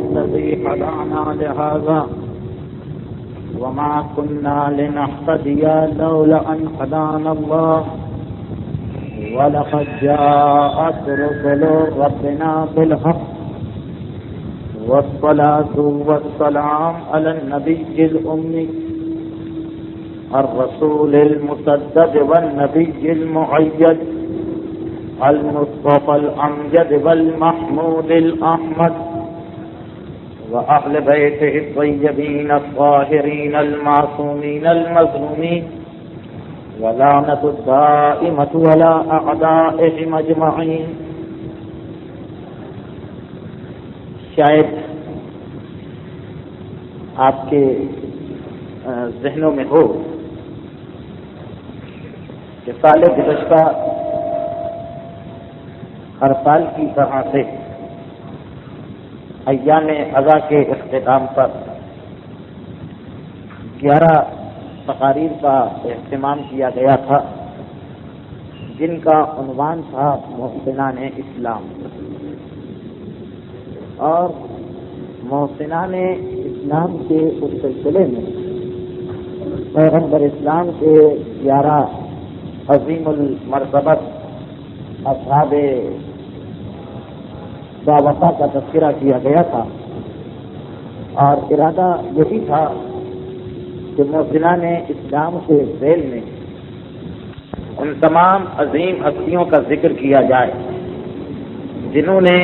الذي هدانا لهذا وما كنا لنهتدي لولا أن هدانا الله ولقد جاءت رسل ربنا بالحق والصلاة والسلام على النبي الأمي الرسول المسدد والنبي المؤيد المصطفى الأمجد والمحمود الأحمد وأهل بيته الطيبين الطاهرين المعصومين المظلومين ولعنة الدائمة ولا أعدائهم أجمعين. شاید آپ کے ذہنوں میں ہو کہ سال گزشتہ ہر سال کی طرح سے ایام اضحیٰ کے اختتام پر 11 تقاریر کا اہتمام کیا گیا تھا جن کا عنوان تھا محسنان اسلام. اور محسنان اسلام کے اس سلسلے میں پیغمبر اسلام کے 11 عظیم المرتبت اصحاب باوفا کا تذکرہ کیا گیا تھا. اور ارادہ یہی تھا کہ محسنان اسلام کے ذیل میں ان تمام عظیم ہستیوں کا ذکر کیا جائے جنہوں نے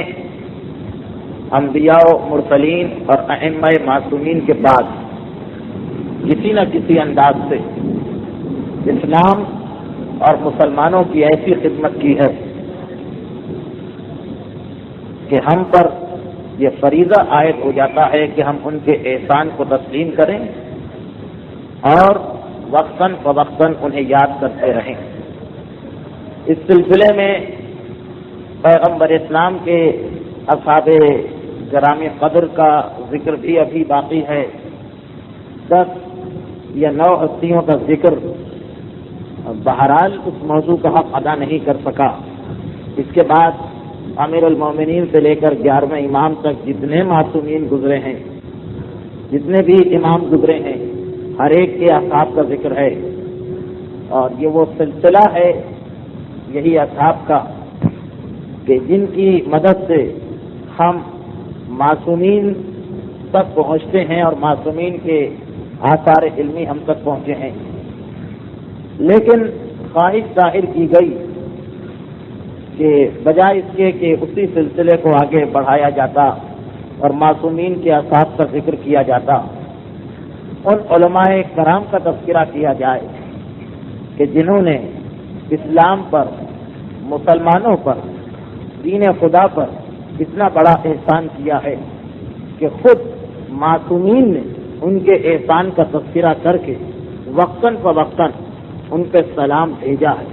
انبیاء و مرسلین اور ائمہ معصومین کے بعد کسی نہ کسی انداز سے اسلام اور مسلمانوں کی ایسی خدمت کی ہے کہ ہم پر یہ فریضہ عائد ہو جاتا ہے کہ ہم ان کے احسان کو تسلیم کریں اور وقتاً فوقتاً انہیں یاد کرتے رہیں. اس سلسلے میں پیغمبر اسلام کے اصحاب گرامی قدر کا ذکر بھی ابھی باقی ہے. 10 یا 9 ہستیوں کا ذکر بہرحال اس موضوع کا حق ادا نہیں کر سکا. اس کے بعد امیر المومنین سے لے کر 11ویں امام تک جتنے معصومین گزرے ہیں، جتنے بھی امام گزرے ہیں، ہر ایک کے اصحاب کا ذکر ہے. اور یہ وہ سلسلہ ہے یہی اصحاب کا کہ جن کی مدد سے ہم معصومین تک پہنچتے ہیں اور معصومین کے آثار علمی ہم تک پہنچے ہیں. لیکن خواہش ظاہر کی گئی کہ بجائے اس کے کہ اسی سلسلے کو آگے بڑھایا جاتا اور معصومین کے اصحاب کا ذکر کیا جاتا، ان علماء کرام کا تذکرہ کیا جائے کہ جنہوں نے اسلام پر، مسلمانوں پر، دین خدا پر اتنا بڑا احسان کیا ہے کہ خود معصومین نے ان کے احسان کا تذکرہ کر کے وقتاً فوقتاً ان پہ سلام بھیجا ہے.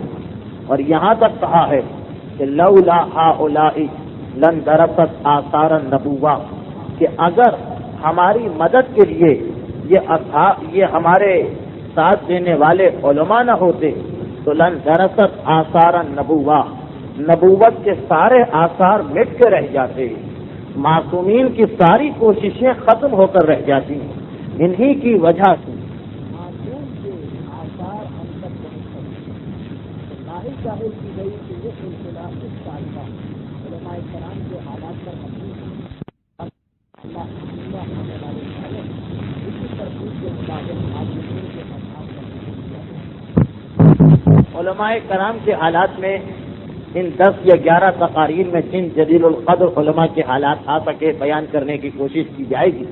اور یہاں تک کہا ہے کہ لولا ہؤلاء لندرست آثار النبوہ، کہ اگر ہماری مدد کے لیے یہ ہمارے ساتھ دینے والے علماء نہ ہوتے تو لندرست آثار النبوہ، نبوت کے سارے آثار مٹ کے رہ جاتے، معصومین کی ساری کوششیں ختم ہو کر رہ جاتی. انہی کی وجہ سے معصوم کے آثار ہم تک پہنچ سکتے. ظاہر کی گئی کہ یہ سلسلہ اس سال کا علماء کرام کے حالات پر مبنی ہے. علماء کرام کے حالات میں ان 10 یا 11 تقاریر میں جن جلیل القدر علماء کے حالات آ سکے بیان کرنے کی کوشش کی جائے گی.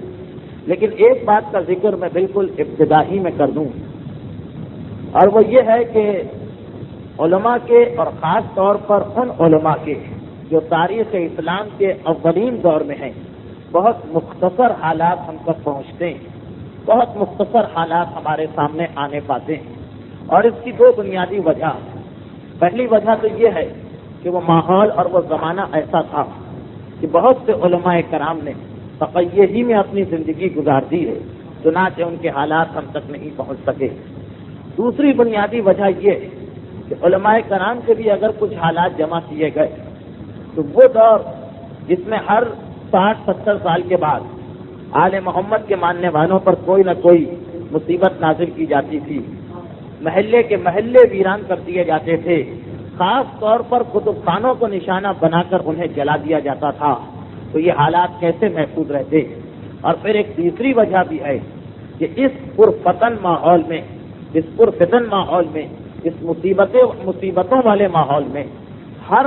لیکن ایک بات کا ذکر میں بالکل ابتدائی میں کر دوں، اور وہ یہ ہے کہ علماء کے اور خاص طور پر ان علماء کے جو تاریخ اسلام کے اولین دور میں ہیں، بہت مختصر حالات ہم تک پہنچتے ہیں، بہت مختصر حالات ہمارے سامنے آنے پاتے ہیں. اور اس کی 2 بنیادی وجہ. پہلی وجہ تو یہ ہے کہ وہ ماحول اور وہ زمانہ ایسا تھا کہ بہت سے علماء کرام نے تقیہی میں اپنی زندگی گزار دی ہے، چنانچہ ان کے حالات ہم تک نہیں پہنچ سکے. دوسری بنیادی وجہ یہ ہے کہ علماء کرام کے بھی اگر کچھ حالات جمع کیے گئے تو وہ دور جس میں ہر 60-70 سال کے بعد آل محمد کے ماننے والوں پر کوئی نہ کوئی مصیبت نازل کی جاتی تھی، محلے کے محلے ویران کر دیے جاتے تھے، خاص طور پر کتب خانوں کو نشانہ بنا کر انہیں جلا دیا جاتا تھا، تو یہ حالات کیسے محفوظ رہتے؟ اور پھر ایک تیسری وجہ بھی ہے کہ اس پرفتن ماحول میں، اس پرفتن ماحول میں، اس مصیبتوں والے ماحول میں ہر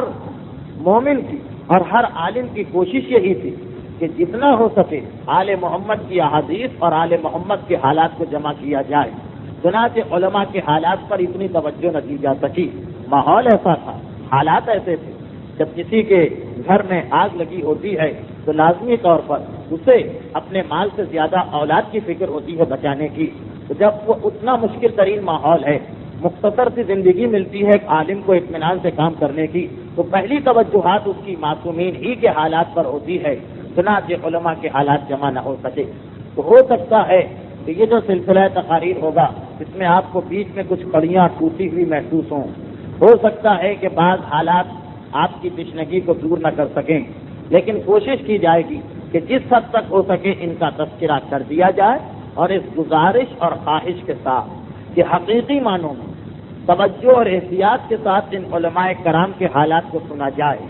مومن کی اور ہر عالم کی کوشش یہی تھی کہ جتنا ہو سکے آل محمد کی احادیث اور آل محمد کے حالات کو جمع کیا جائے۔ چنانچہ علماء کے حالات پر اتنی توجہ نہ دی جا سکی، ماحول ایسا تھا، حالات ایسے تھے۔ جب کسی کے گھر میں آگ لگی ہوتی ہے تو لازمی طور پر اسے اپنے مال سے زیادہ اولاد کی فکر ہوتی ہے بچانے کی، تو جب وہ اتنا مشکل ترین ماحول ہے، مختصر سی زندگی ملتی ہے ایک عالم کو اطمینان سے کام کرنے کی، تو پہلی توجہات اس کی معصومین ہی کے حالات پر ہوتی ہے، چنانچہ علماء کے حالات جمع نہ ہو سکے۔ تو ہو سکتا ہے کہ یہ جو سلسلہ تقاریر ہوگا اس میں آپ کو بیچ میں کچھ کڑیاں ٹوٹی ہوئی محسوس ہوں، ہو سکتا ہے کہ بعض حالات آپ کی تشنگی کو دور نہ کر سکیں، لیکن کوشش کی جائے گی کہ جس حد تک ہو سکے ان کا تذکرہ کر دیا جائے، اور اس گزارش اور خواہش کے ساتھ کہ حقیقی معنوں میں توجہ اور احتیاط کے ساتھ ان علماء کرام کے حالات کو سنا جائے،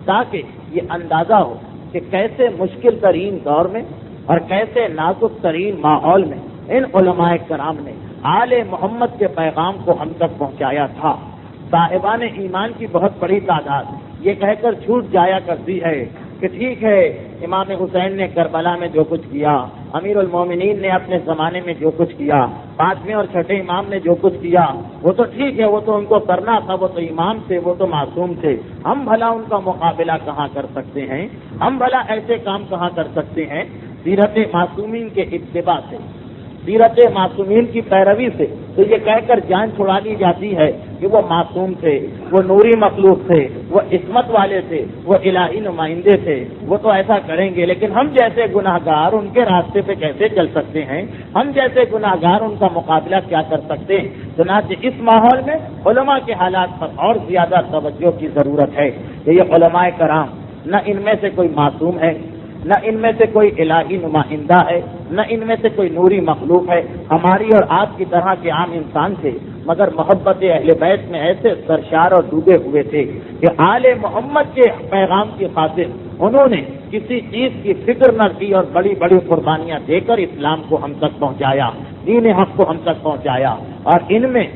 تاکہ یہ اندازہ ہو کہ کیسے مشکل ترین دور میں اور کیسے نازک ترین ماحول میں ان علماء کرام نے آل محمد کے پیغام کو ہم تک پہنچایا تھا۔ صاحبان ایمان کی بہت بڑی تعداد یہ کہہ کر چھوٹ جایا کرتی ہے کہ ٹھیک ہے، امام حسین نے کربلا میں جو کچھ کیا، امیر المومنین نے اپنے زمانے میں جو کچھ کیا، 5ویں اور 6ٹھے امام نے جو کچھ کیا، وہ تو ٹھیک ہے، وہ تو ان کو کرنا تھا، وہ تو امام تھے، وہ تو معصوم تھے، ہم بھلا ان کا مقابلہ کہاں کر سکتے ہیں؟ ہم بھلا ایسے کام کہاں کر سکتے ہیں؟ سیرت معصومین کے اتباع سے، سیرت معصومین کی پیروی سے تو یہ کہہ کر جان چھڑا لی جاتی ہے کہ وہ معصوم تھے، وہ نوری مخلوق تھے، وہ عصمت والے تھے، وہ الہی نمائندے تھے، وہ تو ایسا کریں گے، لیکن ہم جیسے گناہگار ان کے راستے پہ کیسے چل سکتے ہیں؟ ہم جیسے گناہگار ان کا مقابلہ کیا کر سکتے ہیں؟ چنانچہ اس ماحول میں علماء کے حالات پر اور زیادہ توجہ کی ضرورت ہے کہ یہ علماء کرام نہ ان میں سے کوئی معصوم ہے، نہ ان میں سے کوئی الہی نمائندہ ہے، نہ ان میں سے کوئی نوری مخلوق ہے، ہماری اور آپ کی طرح کے عام انسان تھے، مگر محبت اہل بیت میں ایسے سرشار اور ڈوبے ہوئے تھے کہ آل محمد کے پیغام کی خاطر انہوں نے کسی چیز کی فکر نہ کی اور بڑی بڑی قربانیاں دے کر اسلام کو ہم تک پہنچایا، دین حق کو ہم تک پہنچایا۔ اور ان میں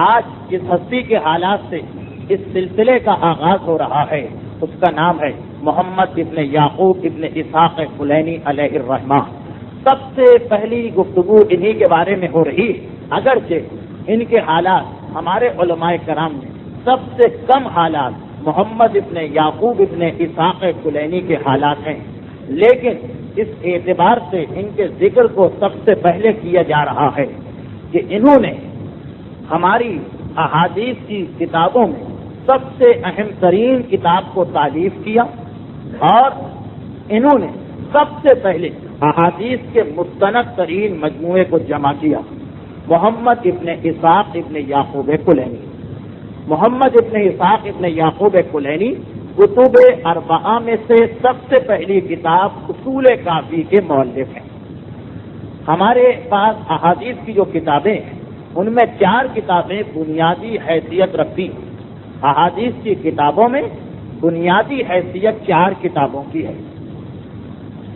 آج اس ہستی کے حالات سے اس سلسلے کا آغاز ہو رہا ہے، اس کا نام ہے محمد ابن یعقوب ابن اسحاق کلینی علیہ الرحمہ۔ سب سے پہلی گفتگو انہی کے بارے میں ہو رہی، اگرچہ ان کے حالات ہمارے علماء کرام نے سب سے کم حالات محمد ابن یعقوب ابن اسحاق کلینی کے حالات ہیں، لیکن اس اعتبار سے ان کے ذکر کو سب سے پہلے کیا جا رہا ہے کہ انہوں نے ہماری احادیث کی کتابوں میں سب سے اہم ترین کتاب کو تالیف کیا، اور انہوں نے سب سے پہلے احادیث کے مستند ترین مجموعے کو جمع کیا، محمد ابن اسحاق ابن یعقوب کلینی۔ محمد ابن اسحاق ابن یعقوب کلینی کتب اربعہ میں سے سب سے پہلی کتاب اصول کافی کے مؤلف ہیں۔ ہمارے پاس احادیث کی جو کتابیں ہیں ان میں 4 کتابیں بنیادی حیثیت رکھتی ہیں۔ احادیث کی کتابوں میں بنیادی حیثیت 4 کتابوں کی ہے۔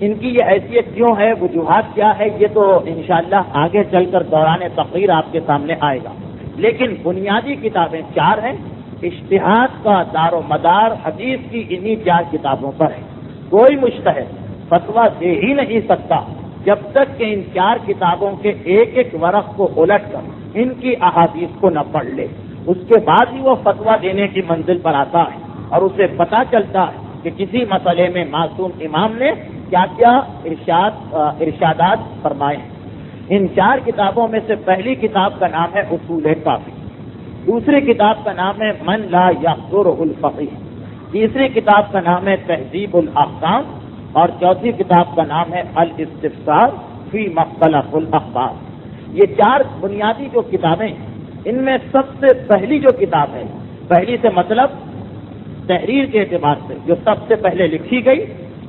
ان کی یہ حیثیت کیوں ہے، وجوہات کیا ہے، یہ تو انشاءاللہ آگے چل کر دوران تقریر آپ کے سامنے آئے گا، لیکن بنیادی کتابیں 4 ہیں۔ اجتہاد کا دار و مدار حدیث کی انہی 4 کتابوں پر ہے۔ کوئی مجتہد فتویٰ دے ہی نہیں سکتا جب تک کہ ان 4 کتابوں کے ایک ایک ورق کو الٹ کر ان کی احادیث کو نہ پڑھ لے، اس کے بعد ہی وہ فتویٰ دینے کی منزل پر آتا ہے اور اسے پتہ چلتا ہے کہ کسی مسئلے میں معصوم امام نے کیا کیا ارشادات فرمائے ہیں۔ ان 4 کتابوں میں سے پہلی کتاب کا نام ہے اصول کافی، دوسری کتاب کا نام ہے من لا یحضرہ الفقیہ، تیسری کتاب کا نام ہے تہذیب الاحکام، اور چوتھی کتاب کا نام ہے الاستفسار فی مختلف الاخبار۔ یہ 4 بنیادی جو کتابیں ہیں، ان میں سب سے پہلی جو کتاب ہے، پہلی سے مطلب تحریر کے اعتبار سے جو سب سے پہلے لکھی گئی،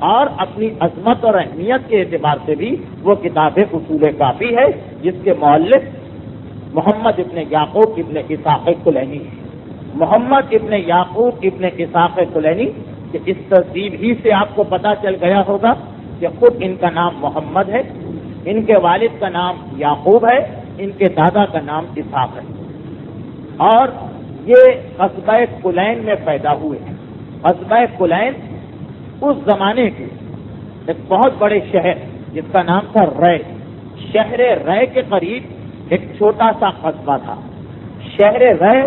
اور اپنی عظمت اور اہمیت کے اعتبار سے بھی وہ کتاب اصول کافی ہے، جس کے مؤلف محمد ابن یعقوب ابن اسحاق کلینی ہے۔ محمد ابن یعقوب ابن اسحاق کلینی، کہ اس ترتیب ہی سے آپ کو پتہ چل گیا ہوگا کہ خود ان کا نام محمد ہے، ان کے والد کا نام یعقوب ہے، ان کے دادا کا نام اسحاق ہے، اور یہ قصبہ کلین میں پیدا ہوئے ہیں۔ قصبہ کلین اس زمانے کے ایک بہت بڑے شہر جس کا نام تھا رے، شہر رے کے قریب ایک چھوٹا سا قصبہ تھا۔ شہر رے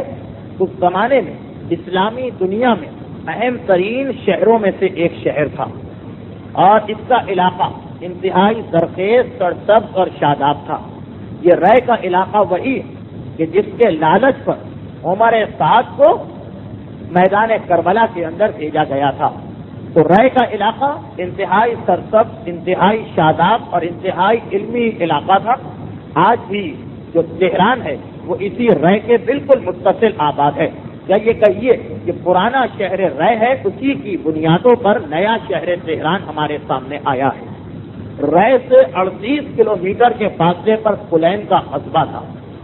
اس زمانے میں اسلامی دنیا میں اہم ترین شہروں میں سے ایک شہر تھا، اور اس کا علاقہ انتہائی زرخیز، سرسبز اور شاداب تھا۔ یہ رے کا علاقہ وہی کہ جس کے لالچ پر عمر سعد کو میدان کربلا کے اندر بھیجا گیا تھا۔ تو رے کا علاقہ انتہائی سرسبز، انتہائی شاداب اور انتہائی علمی علاقہ تھا۔ آج بھی جو تہران ہے وہ اسی رے کے بالکل متصل آباد ہے، یا یہ کہیے کہ پرانا شہر رے ہے، اسی کی بنیادوں پر نیا شہر تہران ہمارے سامنے آیا ہے۔ رے سے 38 کلومیٹر کے فاصلے پر کلین کا قصبہ تھا،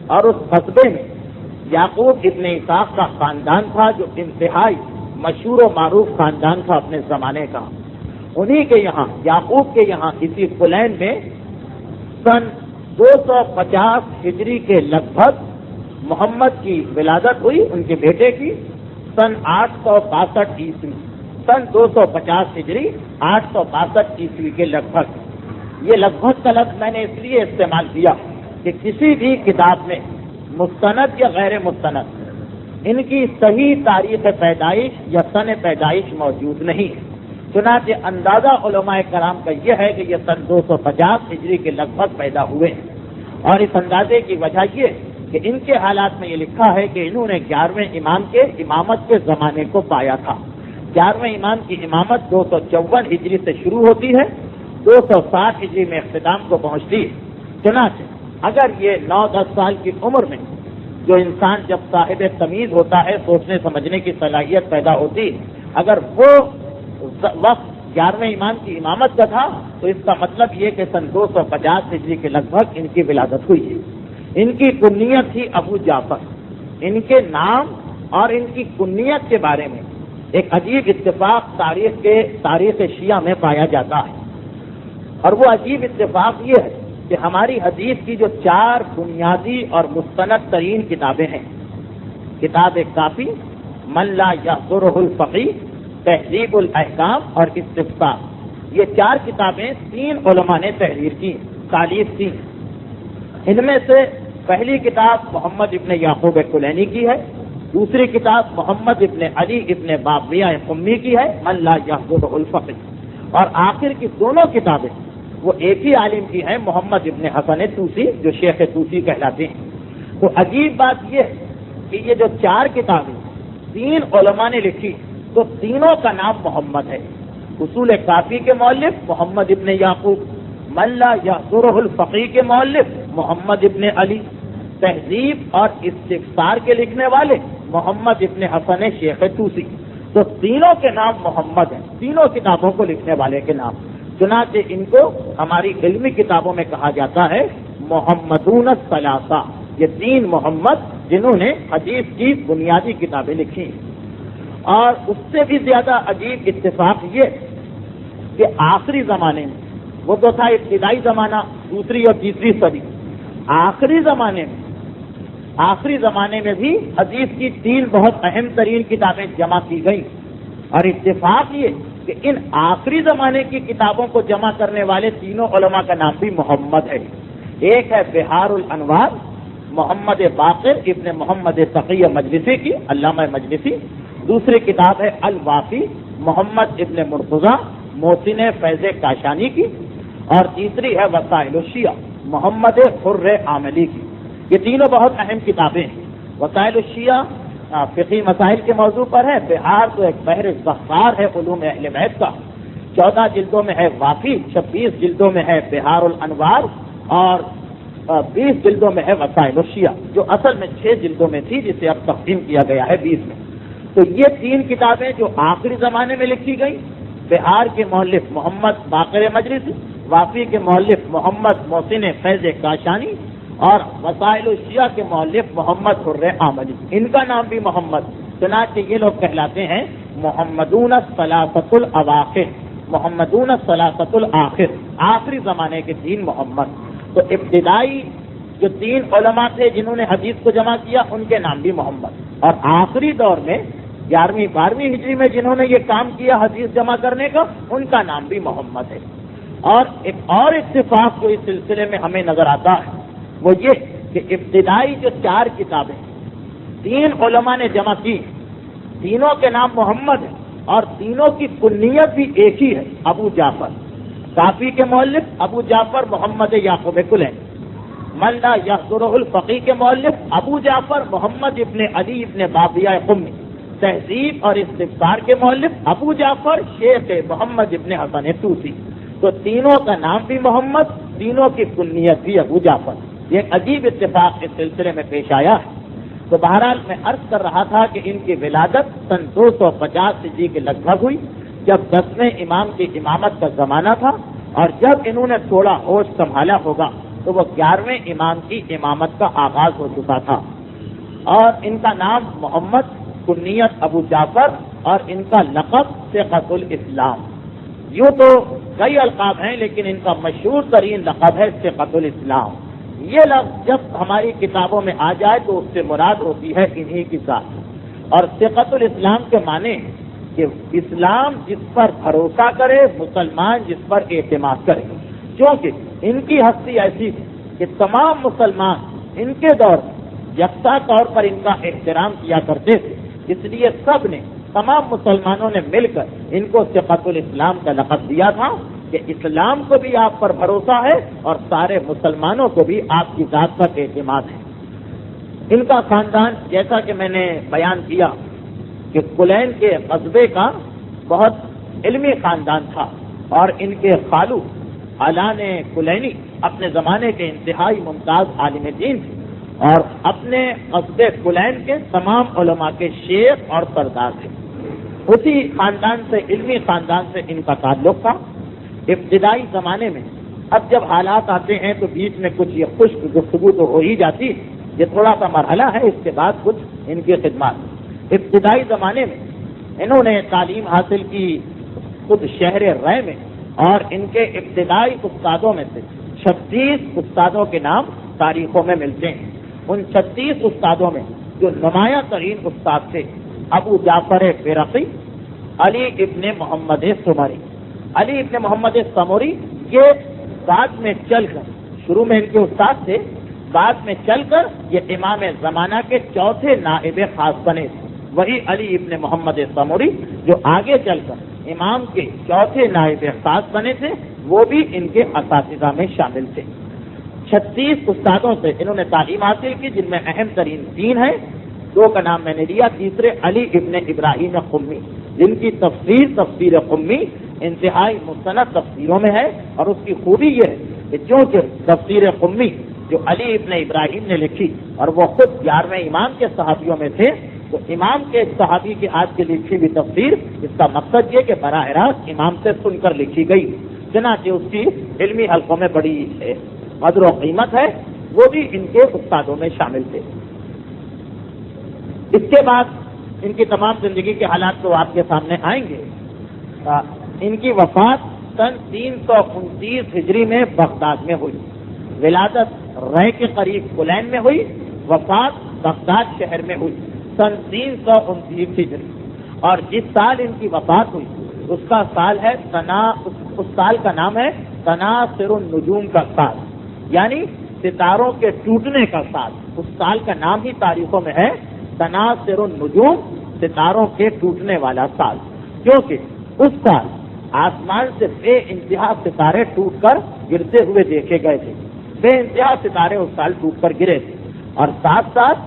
اور اس قصبے میں یعقوب ابن اسحاق کا خاندان تھا، جو انتہائی مشہور و معروف خاندان تھا اپنے زمانے کا۔ انہی کے یہاں، یعقوب کے یہاں، اسی کلین میں سن 250 ہجری کے لگ بھگ محمد کی ولادت ہوئی، ان کے بیٹے کی۔ سن 862 عیسوی، سن 250 ہجری 862 عیسوی کے لگ بھگ۔ یہ لگ بھگ کا لفظ میں نے اس لیے استعمال کیا کہ کسی بھی کتاب میں مستند یا غیر مستند ان کی صحیح تاریخ پیدائش یا سن پیدائش موجود نہیں ہے۔ چنانچہ اندازہ علماء کرام کا یہ ہے کہ یہ سن 250 ہجری کے لگ بھگ پیدا ہوئے ہیں، اور اس اندازے کی وجہ یہ کہ ان کے حالات میں یہ لکھا ہے کہ انہوں نے 11ویں امام کے امامت کے زمانے کو پایا تھا۔ 11ویں امام کی امامت 254 ہجری سے شروع ہوتی ہے، 260 ہجری میں اختتام کو پہنچتی ہے۔ چنانچہ اگر یہ 9-10 سال کی عمر میں جو انسان جب صاحب تمیز ہوتا ہے، سوچنے سمجھنے کی صلاحیت پیدا ہوتی، اگر وہ وقت 11ویں امام کی امامت کا تھا، تو اس کا مطلب یہ کہ سن 250 ہجری کے لگ بھگ ان کی ولادت ہوئی ہے۔ ان کی کنیت تھی ابو جعفر۔ ان کے نام اور ان کی کنیت کے بارے میں ایک عجیب اتفاق تاریخ شیعہ میں پایا جاتا ہے، اور وہ عجیب اتفاق یہ ہے کہ ہماری حدیث کی جو 4 بنیادی اور مستند ترین کتابیں ہیں، کتاب کافی، من لا یحضرہ الفقیہ، تہذیب الاحکام اور استفسار، یہ 4 کتابیں 3 علماء نے تحریر کی، تالیف کی۔ ان میں سے پہلی کتاب محمد ابن یعقوب کلینی کی ہے، دوسری کتاب محمد ابن علی ابن باقیہ قمی کی ہے، من لا یحضرہ الفقیہ، اور آخر کی دونوں کتابیں وہ ایک ہی عالم کی ہیں، محمد ابن حسن طوسی، جو شیخ طوسی کہلاتے ہیں۔ تو عجیب بات یہ ہے کہ یہ جو 4 کتابیں 3 علماء نے لکھی، تو تینوں کا نام محمد ہے۔ اصول کافی کے مؤلف محمد ابن یعقوب، من لا یحضرہ الفقیہ کے مؤلف محمد ابن علی، تہذیب اور استفسار کے لکھنے والے محمد ابن حسن شیخ طوسی، تو تینوں کے نام محمد ہیں، تینوں کتابوں کو لکھنے والے کے نام۔ چنانچہ ان کو ہماری علمی کتابوں میں کہا جاتا ہے محمدون الثلاثہ، یہ 3 محمد جنہوں نے حدیث کی بنیادی کتابیں لکھی۔ اور اس سے بھی زیادہ عجیب اتفاق یہ کہ آخری زمانے میں، وہ تو تھا ابتدائی زمانہ 2 اور 3 صدی، آخری زمانے میں بھی حدیث کی 3 بہت اہم ترین کتابیں جمع کی گئیں، اور اتفاق یہ کہ ان آخری زمانے کی کتابوں کو جمع کرنے والے تینوں علماء کا نام بھی محمد ہے۔ ایک ہے بحار الانوار، محمد باقر ابن محمد تقی مجلسی کی، علامہ مجلسی۔ دوسری کتاب ہے الوافی، محمد ابن مرتضیٰ محسن فیض کاشانی کی، اور تیسری ہے وسائل الشیعہ، محمد حر عاملی کی۔ یہ تینوں بہت اہم کتابیں ہیں۔ وسائل الشیعہ فقہی مسائل کے موضوع پر ہے، بحار تو ایک بحر بحار ہے علوم اہل بیت کا، 14 جلدوں میں ہے وافی، 26 جلدوں میں ہے بحار الانوار، اور 20 جلدوں میں ہے وسائل الشیعہ، جو اصل میں 6 جلدوں میں تھی، جسے اب تقسیم کیا گیا ہے 20 میں۔ تو یہ 3 کتابیں جو آخری زمانے میں لکھی گئی، بہار کے مؤلف محمد باقر مجلسی، وافی کے مؤلف محمد محسن فیض کاشانی، اور وسائل الشیعہ کے مؤلف محمد حر آمدی، ان کا نام بھی محمد، چنانچہ یہ لوگ کہلاتے ہیں محمدون الثلاثۃ الاواخر، محمدون الثلاثۃ الاخر، آخری زمانے کے تین محمد۔ تو ابتدائی جو تین علماء تھے جنہوں نے حدیث کو جمع کیا ان کے نام بھی محمد، اور آخری دور میں 11ویں 12ویں ہجری میں جنہوں نے یہ کام کیا حدیث جمع کرنے کا ان کا نام بھی محمد ہے۔ اور ایک اور اتفاق جو اس سلسلے میں ہمیں نظر آتا ہے وہ یہ کہ ابتدائی جو 4 کتابیں 3 علماء نے جمع کی، تینوں کے نام محمد ہیں اور تینوں کی کنیت بھی ایک ہی ہے، ابو جعفر۔ کافی کے مؤلف ابو جعفر محمد یعقوب کلینی، من لا یحضرہ الفقی کے مؤلف ابو جعفر محمد ابن علی ابن بابیہ قمی، تہذیب اور استفسار کے مؤلف ابو جعفر شیخ محمد ابن حسن طوسی۔ تو تینوں کا نام بھی محمد، تینوں کی کنیت بھی ابو جعفر۔ یہ ایک عجیب اتفاق اس سلسلے میں پیش آیا ہے۔ تو بہرحال میں عرض کر رہا تھا کہ ان کی ولادت سن 250 ہجری کے لگ بھگ ہوئی، جب 10ویں امام کی امامت کا زمانہ تھا، اور جب انہوں نے تھوڑا ہوش سنبھالا ہوگا تو وہ 11ویں امام کی امامت کا آغاز ہو چکا تھا، اور ان کا نام محمد، کنیت ابو جعفر، اور ان کا لقب ثقۃ الاسلام۔ یوں تو کئی القاب ہیں لیکن ان کا مشہور ترین لقب ہے ثقۃ الاسلام۔ یہ لفظ جب ہماری کتابوں میں آ جائے تو اس سے مراد ہوتی ہے انہی کی ذات، اور ثقۃ الاسلام کے معنی کہ اسلام جس پر بھروسہ کرے، مسلمان جس پر اعتماد کرے، کیونکہ ان کی ہستی ایسی تھی کہ تمام مسلمان ان کے دور یکساں طور پر ان کا احترام کیا کرتے تھے، اس لیے سب نے، تمام مسلمانوں نے مل کر ان کو ثقۃ الاسلام کا لقب دیا تھا کہ اسلام کو بھی آپ پر بھروسہ ہے اور سارے مسلمانوں کو بھی آپ کی ذات پر اعتماد ہے۔ ان کا خاندان جیسا کہ میں نے بیان کیا کہ کلین کے قصبے کا بہت علمی خاندان تھا، اور ان کے خالو علان کلینی اپنے زمانے کے انتہائی ممتاز عالم دین تھے، اور اپنے قصبے کلین کے تمام علماء کے شیخ اور سردار تھے۔ اسی خاندان سے، علمی خاندان سے ان کا تعلق تھا۔ ابتدائی زمانے میں اب جب حالات آتے ہیں تو بیچ میں کچھ یہ خشک گفتگو تو ہو ہی جاتی ہے، یہ تھوڑا سا مرحلہ ہے، اس کے بعد کچھ ان کی خدمات۔ ابتدائی زمانے میں انہوں نے تعلیم حاصل کی خود شہر رے میں، اور ان کے ابتدائی استادوں میں سے 36 استادوں کے نام تاریخوں میں ملتے ہیں۔ ان 36 استادوں میں جو نمایاں ترین استاد تھے ابو جعفر بیرقی، علی ابن محمد سمری۔ علی ابن محمد سمری یہ بعد میں چل کر، شروع میں ان کے استاد تھے، بعد میں چل کر یہ امام زمانہ کے چوتھے نائب خاص بنے تھے۔ وہی علی ابن محمد سمری جو آگے چل کر امام کے چوتھے نائب خاص بنے تھے، وہ بھی ان کے اساتذہ میں شامل تھے۔ 36 استادوں سے انہوں نے تعلیم حاصل کی، جن میں اہم ترین 3 ہیں، 2 کا نام میں نے لیا، تیسرے علی ابن ابراہیم قمی، جن کی تفسیر قمی انتہائی مستند تفسیروں میں ہے، اور اس کی خوبی یہ ہے کہ چونکہ تفسیر قمی جو علی ابن ابراہیم نے لکھی اور وہ خود 11ویں امام کے صحابیوں میں تھے، تو امام کے صحابی کے ہاتھ کی لکھی ہوئی تفسیر، اس کا مقصد یہ کہ براہ راست امام سے سن کر لکھی گئی، چنانچہ اس کی علمی حلقوں میں بڑی قدر و قیمت ہے، وہ بھی ان کے استادوں میں شامل تھے۔ اس کے بعد ان کی تمام زندگی کے حالات تو آپ کے سامنے آئیں گے۔ ان کی وفات سن 329 ہجری میں بغداد میں ہوئی، ولادت رے کے قریب کلین میں ہوئی، وفات بغداد شہر میں ہوئی سن 329 ہجری، اور جس سال ان کی وفات ہوئی اس کا سال ہے اس سال کا نام ہے تناصر النجوم کا سال، یعنی ستاروں کے ٹوٹنے کا سال۔ اس سال کا نام ہی تاریخوں میں ہے تناصر النجوم، ستاروں کے ٹوٹنے والا سال، کیونکہ اس سال آسمان سے بے انتہا ستارے ٹوٹ کر گرتے ہوئے دیکھے گئے تھے، بے انتہا ستارے اس سال ٹوٹ کر گرے تھے، اور ساتھ ساتھ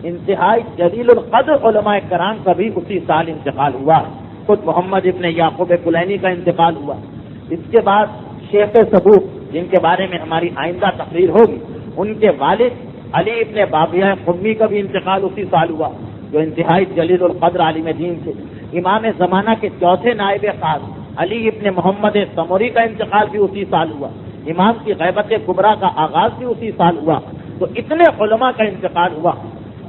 انتہائی جلیل القدر علماء کرام کا بھی اسی سال انتقال ہوا، خود محمد ابن یعقوب کلینی کا انتقال ہوا۔ اس کے بعد شیخ ثبوت، جن کے بارے میں ہماری آئندہ تقریر ہوگی، ان کے والد علی ابن بابیہ قمی کا بھی انتقال اسی سال ہوا، جو انتہائی جلیل القدر عالم دین تھے۔ امام زمانہ کے چوتھے نائب خاص علی ابن محمد سموری کا انتقال بھی اسی سال ہوا، امام کی غیبت کبریٰ کا آغاز بھی اسی سال ہوا. تو اتنے علماء کا انتقال ہوا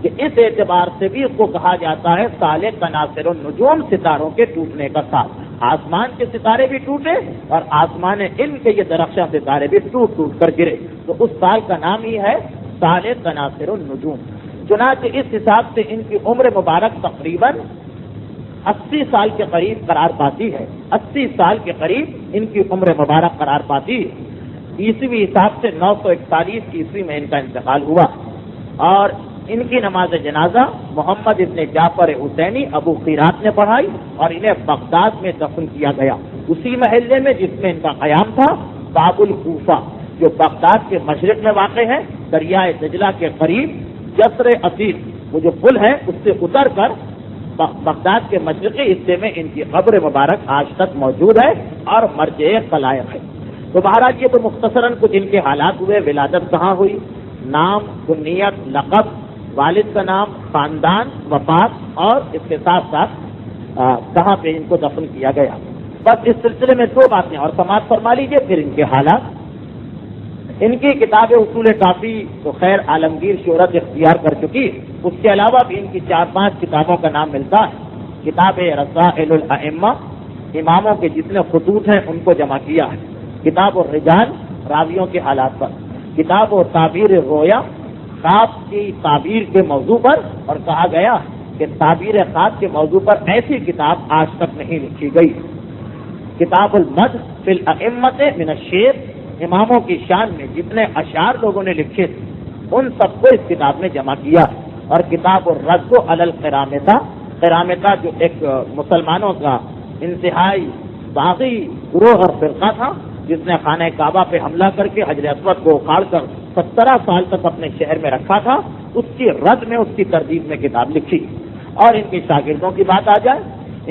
کہ اس اعتبار سے بھی اس کو کہا جاتا ہے سال تناثر النجوم، ستاروں کے ٹوٹنے کا سال. آسمان کے ستارے بھی ٹوٹے اور آسمان علم کے یہ درخشاں ستارے بھی ٹوٹ ٹوٹ کر گرے. تو اس سال کا نام ہی ہے سال تناثر النجوم. چنانچہ اس حساب سے ان کی عمر مبارک تقریباً 80 سال کے قریب قرار پاتی ہے. 80 سال کے قریب ان کی عمر مبارک قرار پاتی ہے. عیسوی حساب سے 941 عیسوی میں ان کا انتقال ہوا. اور ان کی نماز جنازہ محمد ابن جعفر حسینی ابو قیرات نے پڑھائی اور انہیں بغداد میں دفن کیا گیا، اسی محلے میں جس میں ان کا قیام تھا، باب الکوفہ، جو بغداد کے مشرق میں واقع ہے، دریائے دجلہ کے قریب. جسر عتیق، وہ جو پل ہے اس سے اتر کر بغداد کے مشرقی حصے میں ان کی قبر مبارک آج تک موجود ہے اور مرجع خلائق ہے. تو بہرحال یہ تو مختصراً کچھ ان کے حالات ہوئے. ولادت کہاں ہوئی، نام، کنیت، لقب، والد کا نام، خاندان، وفات، اور اس کے ساتھ ساتھ کہاں پہ ان کو دفن کیا گیا. بس اس سلسلے میں 2 باتیں اور سماعت فرما لیجیے، پھر ان کے حالات. ان کی کتاب اصول کافی تو خیر عالمگیر شہرت اختیار کر چکی. اس کے علاوہ بھی ان کی 4-5 کتابوں کا نام ملتا ہے. کتاب رسائل الائمہ، اماموں کے جتنے خطوط ہیں ان کو جمع کیا ہے. کتاب الرجال، راویوں کے حالات پر. کتاب و تعبیر رویا، خواب کی تعبیر کے موضوع پر، اور کہا گیا کہ تعبیر خواب کے موضوع پر ایسی کتاب آج تک نہیں لکھی گئی. کتاب المدح فی الائمۃ من الشعر، اماموں کی شان میں جتنے اشعار لوگوں نے لکھے تھے ان سب کو اس کتاب میں جمع کیا. اور کتاب الرد علی القرامطہ، قرامطہ جو ایک مسلمانوں کا انتہائی باغی گروہ اور فرقہ تھا جس نے خانہ کعبہ پہ حملہ کر کے حجر اسود کو اکھاڑ کر 17 سال تک اپنے شہر میں رکھا تھا، اس کی رد میں، اس کی تردید میں کتاب لکھی. اور ان کے شاگردوں کی بات آ جائے،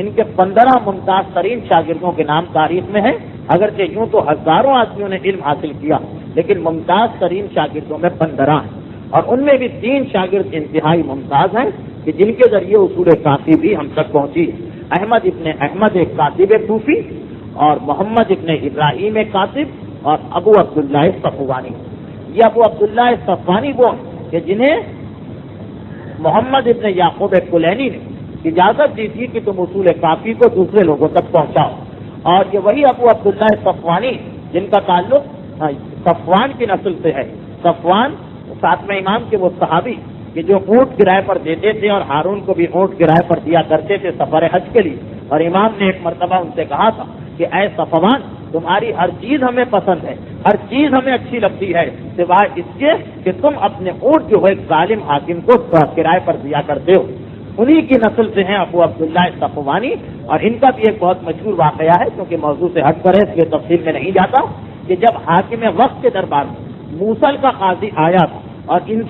ان کے 15 ممتاز ترین شاگردوں کے نام تاریخ میں ہیں. اگرچہ یوں تو ہزاروں آدمیوں نے علم حاصل کیا، لیکن ممتاز ترین شاگردوں میں 15 ہیں. اور ان میں بھی 3 شاگرد انتہائی ممتاز ہیں کہ جن کے ذریعے اصول کافی بھی ہم تک پہنچی. احمد ابن احمد ایک کاتب کوفی، اور محمد ابن ابراہیم ایک کاتب، اور ابو عبداللہ صفوانی. یہ ابو عبداللہ صفوانی وہ کہ جنہیں محمد ابن یعقوب کلینی نے اجازت دی تھی کہ تم اصول کافی کو دوسرے لوگوں تک پہنچاؤ. اور یہ وہی ابو عبداللہ صفوانی جن کا تعلق صفوان کی نسل سے ہے. صفوان 7ویں امام کے وہ صحابی کہ جو اونٹ کرائے پر دیتے تھے اور ہارون کو بھی اونٹ کرائے پر دیا کرتے تھے سفر حج کے لیے. اور امام نے ایک مرتبہ ان سے کہا تھا کہ اے صفوان، تمہاری ہر چیز ہمیں پسند ہے، ہر چیز ہمیں اچھی لگتی ہے، سوائے اس کے کہ تم اپنے اونٹ جو ہے ظالم حاکم کو کرائے پر دیا کرتے ہو. انہی کی نسل سے ہیں ابو عبداللہ صفوانی. اور ان کا بھی ایک بہت مشہور واقعہ ہے، کیونکہ موضوع سے ہٹ کر ہے اس لیے تفصیل میں نہیں جاتا، کہ جب حاکم وقت کے دربار میں موصل کا قاضی آیا تھا اور ان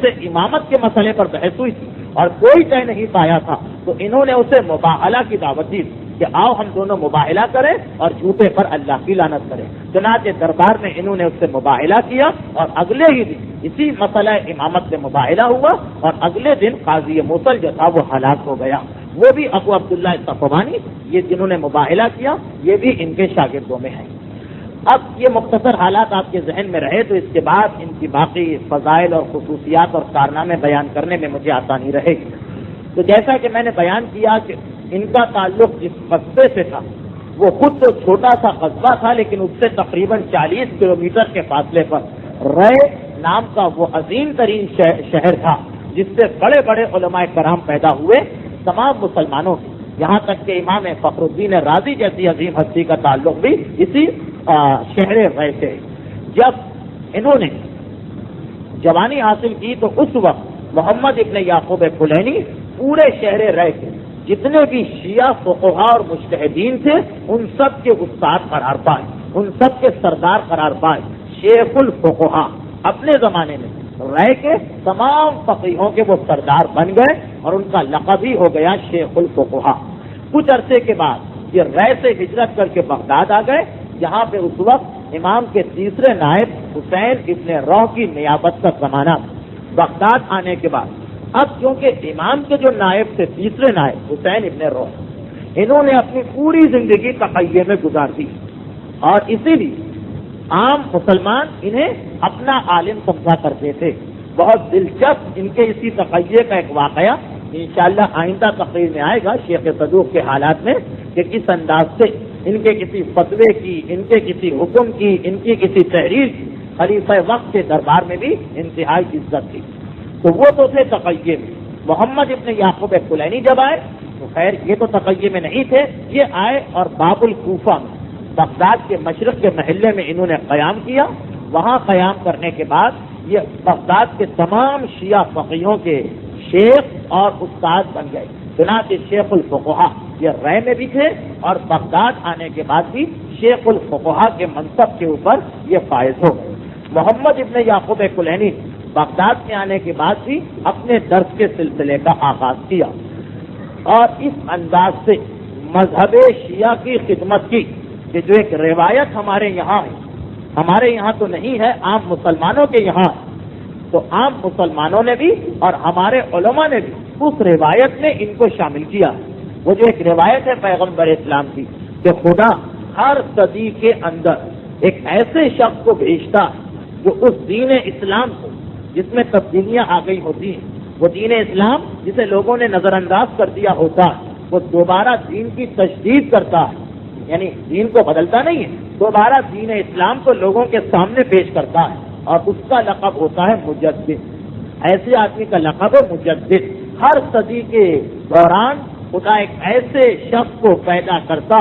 سے امامت کے مسئلے پر بحث ہوئی تھی اور کوئی طے نہیں پایا تھا، تو انہوں نے اسے مباہلہ کی دعوت دی کہ آؤ ہم دونوں مباہلہ کریں اور جھوٹے پر اللہ کی لعنت کریں. چنانچہ دربار میں انہوں نے اس سے مباہلہ کیا اور اگلے ہی دن اسی مسئلہ امامت سے مباہلہ ہوا اور اگلے دن قاضی موصل جو تھا وہ ہلاک ہو گیا. وہ بھی ابو عبداللہ صفوانی، یہ جنہوں نے مباہلہ کیا، یہ بھی ان کے شاگردوں میں ہیں. اب یہ مختصر حالات آپ کے ذہن میں رہے تو اس کے بعد ان کی باقی فضائل اور خصوصیات اور کارنامے بیان کرنے میں مجھے آسانی رہے گی. تو جیسا کہ میں نے بیان کیا کہ ان کا تعلق جس قصبے سے تھا وہ خود تو چھوٹا سا قصبہ تھا، لیکن اس سے تقریباً 40 کلومیٹر کے فاصلے پر رے نام کا وہ عظیم ترین شہر تھا جس سے بڑے بڑے علماء کرام پیدا ہوئے تمام مسلمانوں کے. یہاں تک کہ امام فخر الدین رازی جیسی عظیم ہستی کا تعلق بھی اسی شہر رے سے. جب انہوں نے جوانی حاصل کی تو اس وقت محمد ابن یعقوب کلینی پورے شہر رے کے جتنے بھی شیعہ فقہا اور مجتہدین تھے ان سب کے استاد قرار پائے، ان سب کے سردار قرار پائے. شیخ الفقہا اپنے زمانے میں رائے کے تمام فقیہوں کے وہ سردار بن گئے اور ان کا لقب ہی ہو گیا شیخ الفقہا. کچھ عرصے کے بعد یہ رائے سے ہجرت کر کے بغداد آ گئے، جہاں پہ اس وقت امام کے تیسرے نائب حسین ابن روح کی نیابت کا زمانہ تھا. بغداد آنے کے بعد اب کیونکہ امام کے جو نائب تھے تیسرے نائب حسین ابن روح، انہوں نے اپنی پوری زندگی تقیے میں گزار دی، اور اسی لیے عام مسلمان انہیں اپنا عالم سمجھا کرتے تھے۔ بہت دلچسپ ان کے اسی تقیے کا ایک واقعہ انشاءاللہ آئندہ تقریر میں آئے گا شیخ صدوق کے حالات میں، کہ کس انداز سے ان کے کسی فتوے کی، ان کے کسی حکم کی، ان کی کسی تحریر کی خلیفہ وقت کے دربار میں بھی انتہائی عزت تھی۔ تو وہ تو تھے تقیے میں۔ محمد ابن یعقوب کلینی جب آئے تو خیر یہ تو تقیے میں نہیں تھے، یہ آئے اور باب الکوفہ میں بغداد کے مشرق کے محلے میں انہوں نے قیام کیا۔ وہاں قیام کرنے کے بعد یہ بغداد کے تمام شیعہ فقیہوں کے شیخ اور استاد بن گئے۔ چنانچہ شیخ الفقہا یہ رائے میں بھی تھے، اور بغداد آنے کے بعد بھی شیخ الفقہا کے منصب کے اوپر یہ فائز ہو گئے۔ محمد ابن یعقوب کلینی بغداد میں آنے کے بعد بھی اپنے درس کے سلسلے کا آغاز کیا، اور اس انداز سے مذہب شیعہ کی خدمت کی کہ جو ایک روایت ہمارے یہاں ہے، ہمارے یہاں تو نہیں ہے، عام مسلمانوں کے یہاں، تو عام مسلمانوں نے بھی اور ہمارے علماء نے بھی اس روایت میں ان کو شامل کیا۔ وہ جو ایک روایت ہے پیغمبر اسلام کی کہ خدا ہر صدی کے اندر ایک ایسے شخص کو بھیجتا جو اس دین اسلام کو جس میں تبدیلیاں آ گئی ہوتی ہیں، وہ دین اسلام جسے لوگوں نے نظر انداز کر دیا ہوتا ہے، وہ دوبارہ دین کی تجدید کرتا ہے، یعنی دین کو بدلتا نہیں ہے، دوبارہ دین اسلام کو لوگوں کے سامنے پیش کرتا ہے، اور اس کا لقب ہوتا ہے مجدد۔ ایسے آدمی کا لقب ہے مجدد۔ ہر صدی کے دوران خدا ایک ایسے شخص کو پیدا کرتا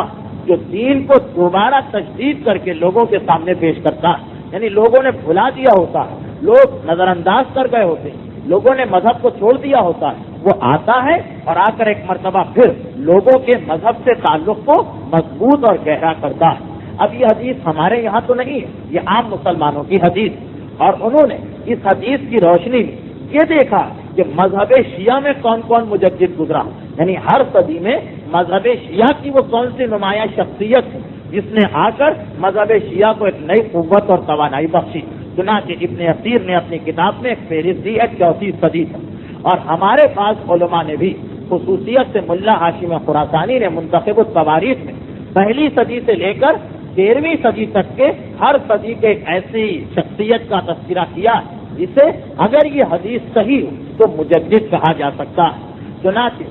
جو دین کو دوبارہ تجدید کر کے لوگوں کے سامنے پیش کرتا ہے، یعنی لوگوں نے بھلا دیا ہوتا ہے، لوگ نظر انداز کر گئے ہوتے ہیں، لوگوں نے مذہب کو چھوڑ دیا ہوتا ہے، وہ آتا ہے اور آ کر ایک مرتبہ پھر لوگوں کے مذہب سے تعلق کو مضبوط اور گہرا کرتا ہے۔ اب یہ حدیث ہمارے یہاں تو نہیں ہے، یہ عام مسلمانوں کی حدیث، اور انہوں نے اس حدیث کی روشنی میں یہ دیکھا کہ مذہب شیعہ میں کون کون مجدد گزرا، یعنی ہر صدی میں مذہب شیعہ کی وہ کون سی نمایاں شخصیت ہے جس نے آ کر مذہب شیعہ کو ایک نئی قوت اور توانائی بخشی۔ چنانچہ ابن اثیر نے اپنی کتاب میں ایک فہرست دی ہے 34 صدی تک، اور ہمارے پاس علماء نے بھی خصوصیت سے ملا ہاشم خراسانی نے منتخب التواریخ میں پہلی صدی سے لے کر 13ویں صدی تک کے ہر صدی کے ایک ایسی شخصیت کا تذکرہ کیا جسے اگر یہ حدیث صحیح ہو تو مجدد کہا جا سکتا ہے۔ چنانچہ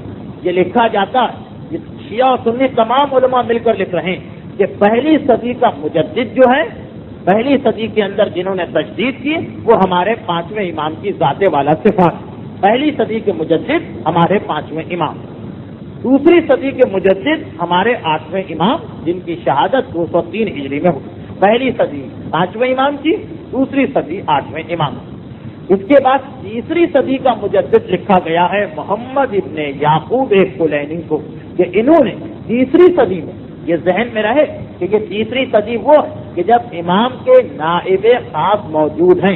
یہ لکھا جاتا ہے، شیعہ و سنی تمام علماء مل کر لکھ رہے ہیں کہ پہلی صدی کا مجدد جو ہے، پہلی صدی کے اندر جنہوں نے تجدید کی وہ ہمارے 5ویں امام کی ذات والا صفات، پہلی صدی کے مجدد ہمارے 5ویں امام، دوسری صدی کے مجدد ہمارے 8ویں امام جن کی شہادت 203 ہجری میں ہوئی، پہلی صدی 5ویں امام کی، دوسری صدی 8ویں امام۔ اس کے بعد تیسری صدی کا مجدد لکھا گیا ہے محمد ابن یعقوب کلینی کو، کہ انہوں نے تیسری صدی میں، یہ ذہن میں رہے کہ یہ تیسری صدی وہ ہے کہ جب امام کے نائب خاص موجود ہیں،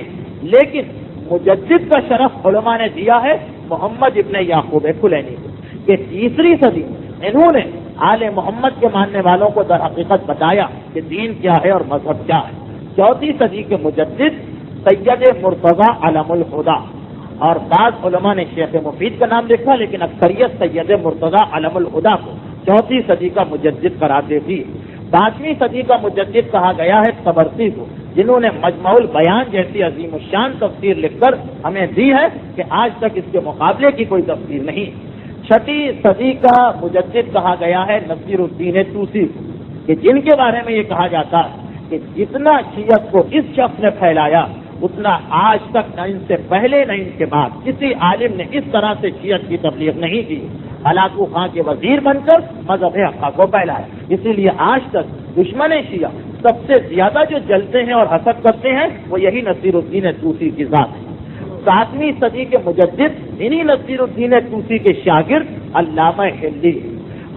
لیکن مجدد کا شرف علماء نے دیا ہے محمد ابن یعقوب کلینی کو، کہ تیسری صدی انہوں نے آل محمد کے ماننے والوں کو در حقیقت بتایا کہ دین کیا ہے اور مذہب کیا ہے۔ چوتھی صدی کے مجدد سید مرتضی علم الہدیٰ، اور بعض علماء نے شیخ مفید کا نام لکھا لیکن اکثریت سید مرتضی علم الہدیٰ کو چوتھی صدی کا مجدد قرار دیتی ہے۔ 5ویں صدی کا مجدد کہا گیا ہے طبرسی کو، جنہوں نے مجمع البیان جیسی عظیم الشان تفسیر لکھ کر ہمیں دی ہے کہ آج تک اس کے مقابلے کی کوئی تفسیر نہیں۔ 6ٹھی صدی کا مجدد کہا گیا ہے نصیر الدین طوسی کو، کہ جن کے بارے میں یہ کہا جاتا ہے کہ جتنا شیعت کو اس شخص نے پھیلایا اتنا آج تک نہ ان سے پہلے نہ ان کے بعد کسی عالم نے اس طرح سے شیعت کی تبلیغ نہیں کی، ہلاکو خان کے وزیر بن کر مذہب حقہ کو پھیلایا۔ اسی لیے آج تک دشمن شیعہ سب سے زیادہ جو جلتے ہیں اور حسد کرتے ہیں وہ یہی نصیر الدین طوسی کی ذات ہے۔ 7ویں صدی کے مجدد انہی نصیر الدین طوسی کے شاگرد علامہ حلی،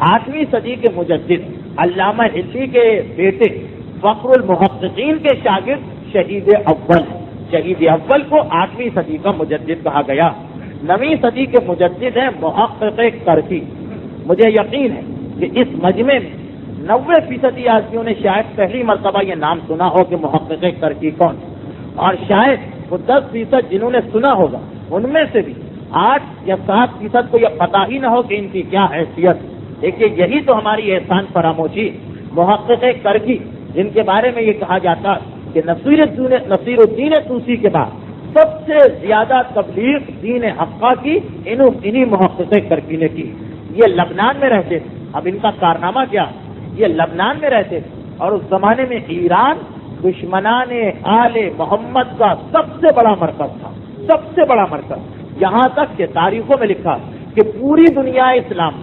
8ویں صدی کے مجدد علامہ حلی کے بیٹے فخر المحققین کے شاگرد شہید اول، شہید اول کو 8ویں صدی کا مجدد کہا گیا۔ 9ویں صدی کے مجدد ہیں محقق کرخی۔ مجھے یقین ہے کہ اس مجمع میں 90% آدمیوں نے شاید پہلی مرتبہ یہ نام سنا ہو کہ محقق کرخی کون، اور شاید وہ 10% جنہوں نے سنا ہوگا ان میں سے بھی 8 یا 7% کو یہ پتہ ہی نہ ہو کہ ان کی کیا حیثیت۔ دیکھیے یہی تو ہماری احسان فراموشی. محقق کرکی جن کے بارے میں یہ کہا جاتا کہ نصیر الدین طوسی کے بعد سب سے زیادہ تبلیغ دین حقہ کی انہی محقق کرکی نے کی. یہ لبنان میں رہتے تھے. اب ان کا کارنامہ کیا؟ یہ لبنان میں رہتے تھے اور اس زمانے میں ایران دشمنان آل محمد کا سب سے بڑا مرکز تھا، سب سے بڑا مرکز. یہاں تک کہ تاریخوں میں لکھا کہ پوری دنیا اسلام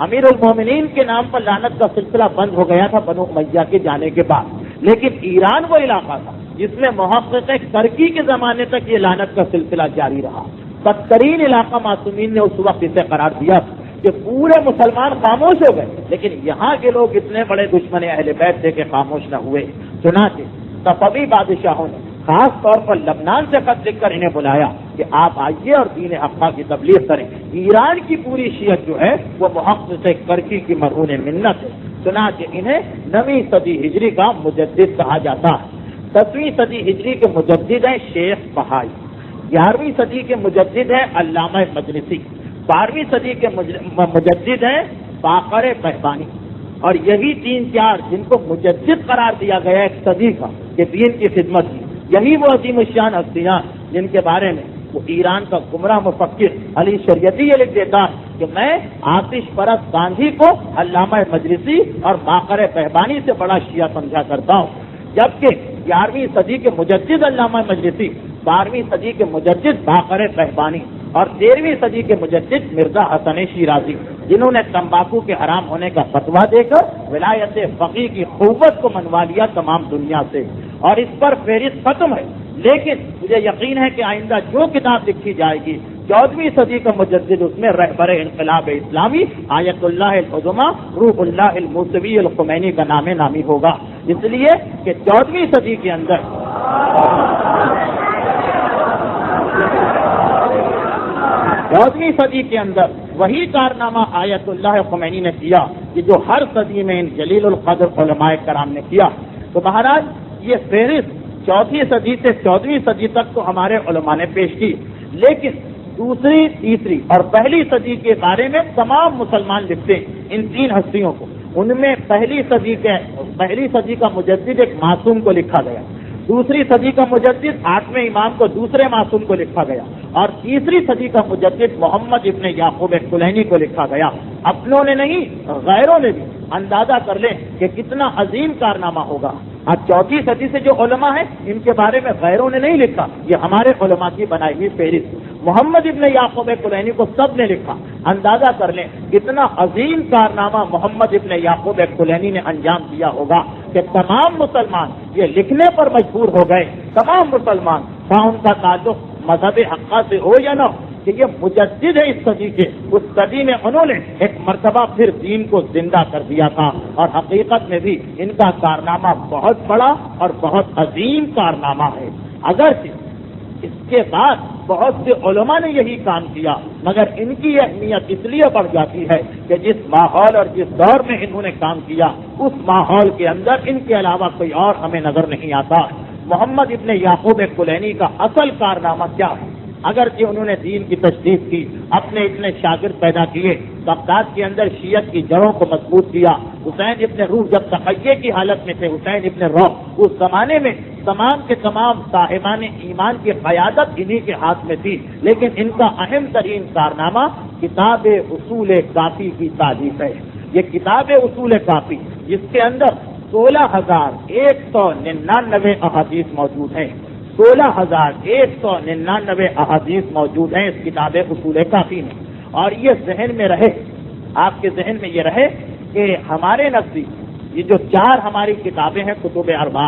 امیر المومنین کے نام پر لعنت کا سلسلہ بند ہو گیا تھا بنو امیہ کے جانے کے بعد، لیکن ایران وہ علاقہ تھا جس میں محقق کرکی کے زمانے تک یہ لعنت کا سلسلہ جاری رہا. بدترین علاقہ معصومین نے اس وقت اسے قرار دیا کہ پورے مسلمان خاموش ہو گئے، لیکن یہاں کے لوگ اتنے بڑے دشمن اہل بیت تھے کہ خاموش نہ ہوئے. چنانچہ صفوی بادشاہوں نے خاص طور پر لبنان سے خط لکھ کر انہیں بلایا کہ آپ آئیے اور دین حقہ کی تبلیغ کریں. ایران کی پوری شیعت جو ہے وہ محقق کرکی کی مرہون منت ہے. چنانچہ انہیں 9ویں صدی ہجری کا مجدد کہا جاتا ہے. 10ویں صدی ہجری کے مجدد ہیں شیخ بہائی، 11ویں صدی کے مجدد ہیں علامہ مجلسی، 12ویں صدی کے مجدد ہیں باقر بہبانی. اور یہی 3-4 جن کو مجدد قرار دیا گیا ایک صدی کا کہ دین کی خدمت کی، یہی وہ عظیم الشان ہستیاں جن کے بارے میں وہ ایران کا گمراہ مفکر علی شریعتی یہ لکھ دیتا کہ میں آتش پرست گاندھی کو علامہ مجلسی اور باقر بہبانی سے بڑا شیعہ سمجھا کرتا ہوں. جبکہ 11ویں صدی کے مجدد علامہ مجلسی، 12ویں صدی کے مجدد باقر بہبانی اور 13ویں صدی کے مجدد مرزا حسن شیرازی، جنہوں نے تمباکو کے حرام ہونے کا فتویٰ دے کر ولایت فقیہ کی قوت کو منوا لیا تمام دنیا سے. اور اس پر فہرست ختم ہے، لیکن مجھے یقین ہے کہ آئندہ جو کتاب لکھی جائے گی 14ویں صدی کا مجدد اس میں رہبر انقلاب اسلامی آیت اللہ العظمی روح اللہ الموسوی الخمینی کا نام نامی ہوگا. اس لیے کہ 14ویں صدی کے اندر وہی کارنامہ آیت اللہ خمینی نے کیا کہ جو ہر صدی میں ان جلیل القدر علماء کرام نے کیا. تو بہرحال یہ فہرست 4ویں صدی سے 14ویں صدی تک تو ہمارے علماء نے پیش کی، لیکن 2ری، 3ری اور 1لی صدی کے بارے میں تمام مسلمان لکھتے ہیں ان 3 ہستیوں کو. ان میں پہلی صدی کا مجدد ایک معصوم کو لکھا گیا، 2ری صدی کا مجدد 8ویں امام کو دوسرے معصوم کو لکھا گیا، اور 3ری صدی کا مجدد محمد ابن یعقوب کلینی کو لکھا گیا. اپنوں نے نہیں غیروں نے بھی اندازہ کر لیں کہ کتنا عظیم کارنامہ ہوگا. اب 4ویں صدی سے جو علماء ہیں ان کے بارے میں غیروں نے نہیں لکھا، یہ ہمارے علماء کی بنائی ہوئی فہرست. محمد ابن یعقوب کلینی کو سب نے لکھا. اندازہ کر لیں کتنا عظیم کارنامہ محمد ابن یعقوب کلینی نے انجام دیا ہوگا کہ تمام مسلمان یہ لکھنے پر مجبور ہو گئے. تمام مسلمان خواہ ان کا تعلق مذہب حقہ سے ہو یا نہ ہو کہ یہ مجدد ہے اس صدی کے. اس صدی میں انہوں نے ایک مرتبہ پھر دین کو زندہ کر دیا تھا، اور حقیقت میں بھی ان کا کارنامہ بہت بڑا اور بہت عظیم کارنامہ ہے. اگرچہ اس کے بعد بہت سے علماء نے یہی کام کیا، مگر ان کی اہمیت اس لیے بڑھ جاتی ہے کہ جس ماحول اور جس دور میں انہوں نے کام کیا اس ماحول کے اندر ان کے علاوہ کوئی اور ہمیں نظر نہیں آتا. محمد ابن یعقوب کلینی کا اصل کارنامہ کیا ہے؟ اگرچہ انہوں نے دین کی تشدید کی، اپنے اتنے شاگرد پیدا کیے، بغداد کے اندر شیعت کی جڑوں کو مضبوط کیا. حسین ابن روح جب تقیہ کی حالت میں تھے، حسین ابن روح اس زمانے میں تمام کے تمام صاحبان ایمان کی قیادت انہی کے ہاتھ میں تھی، لیکن ان کا اہم ترین کارنامہ کتاب اصول کافی کی تالیف ہے. یہ کتاب اصول کافی جس کے اندر 16,199 احادیث موجود ہیں. 16,199 احادیث موجود ہیں اس کتاب اصول کافی میں. اور یہ ذہن میں رہے، آپ کے ذہن میں یہ رہے کہ ہمارے نزدیک یہ جو 4 ہماری کتابیں ہیں کتب اربع،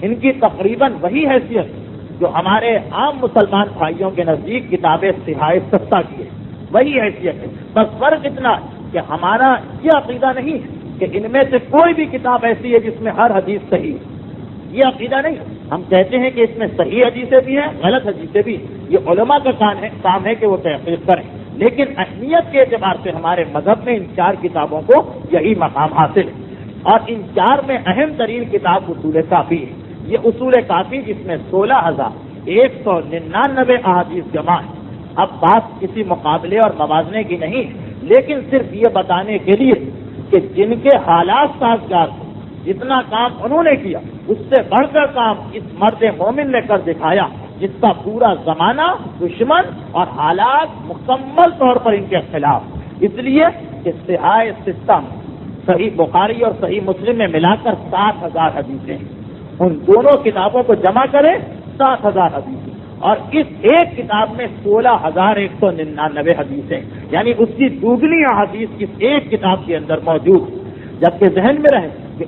ان کی تقریباً وہی حیثیت جو ہمارے عام مسلمان بھائیوں کے نزدیک کتاب صحاح ستہ کی ہے، وہی حیثیت ہے. بس فرق اتنا کہ ہمارا یہ عقیدہ نہیں کہ ان میں سے کوئی بھی کتاب ایسی ہے جس میں ہر حدیث صحیح ہے. یہ عقیدہ نہیں. ہم کہتے ہیں کہ اس میں صحیح حدیثیں بھی ہیں، غلط حدیثیں بھی. یہ علماء کا کام ہے کہ وہ تحقیق کریں، لیکن اہمیت کے اعتبار سے ہمارے مذہب میں ان 4 کتابوں کو یہی مقام حاصل ہے. اور ان 4 میں اہم ترین کتاب اصول کافی ہے. یہ اصول کافی جس میں 16,199 احادیث جمع ہے. اب بات کسی مقابلے اور موازنے کی نہیں، لیکن صرف یہ بتانے کے لیے کہ جن کے حالات سازگار تھے، جتنا کام انہوں نے کیا اس سے بڑھ کر کام اس مرد مومن نے کر دکھایا، جس کا پورا زمانہ دشمن اور حالات مکمل طور پر ان کے خلاف. اس لیے کہ صحاح ستہ صحیح بخاری اور صحیح مسلم میں ملا کر 7,000 حدیثیں ہیں. ان دونوں کتابوں کو جمع کریں 7,000 حدیثیں، اور اس ایک کتاب میں 16,199 حدیثیں، یعنی اس کی دوگنی احادیث اس ایک کتاب کے اندر موجود. جبکہ ذہن میں رہے کہ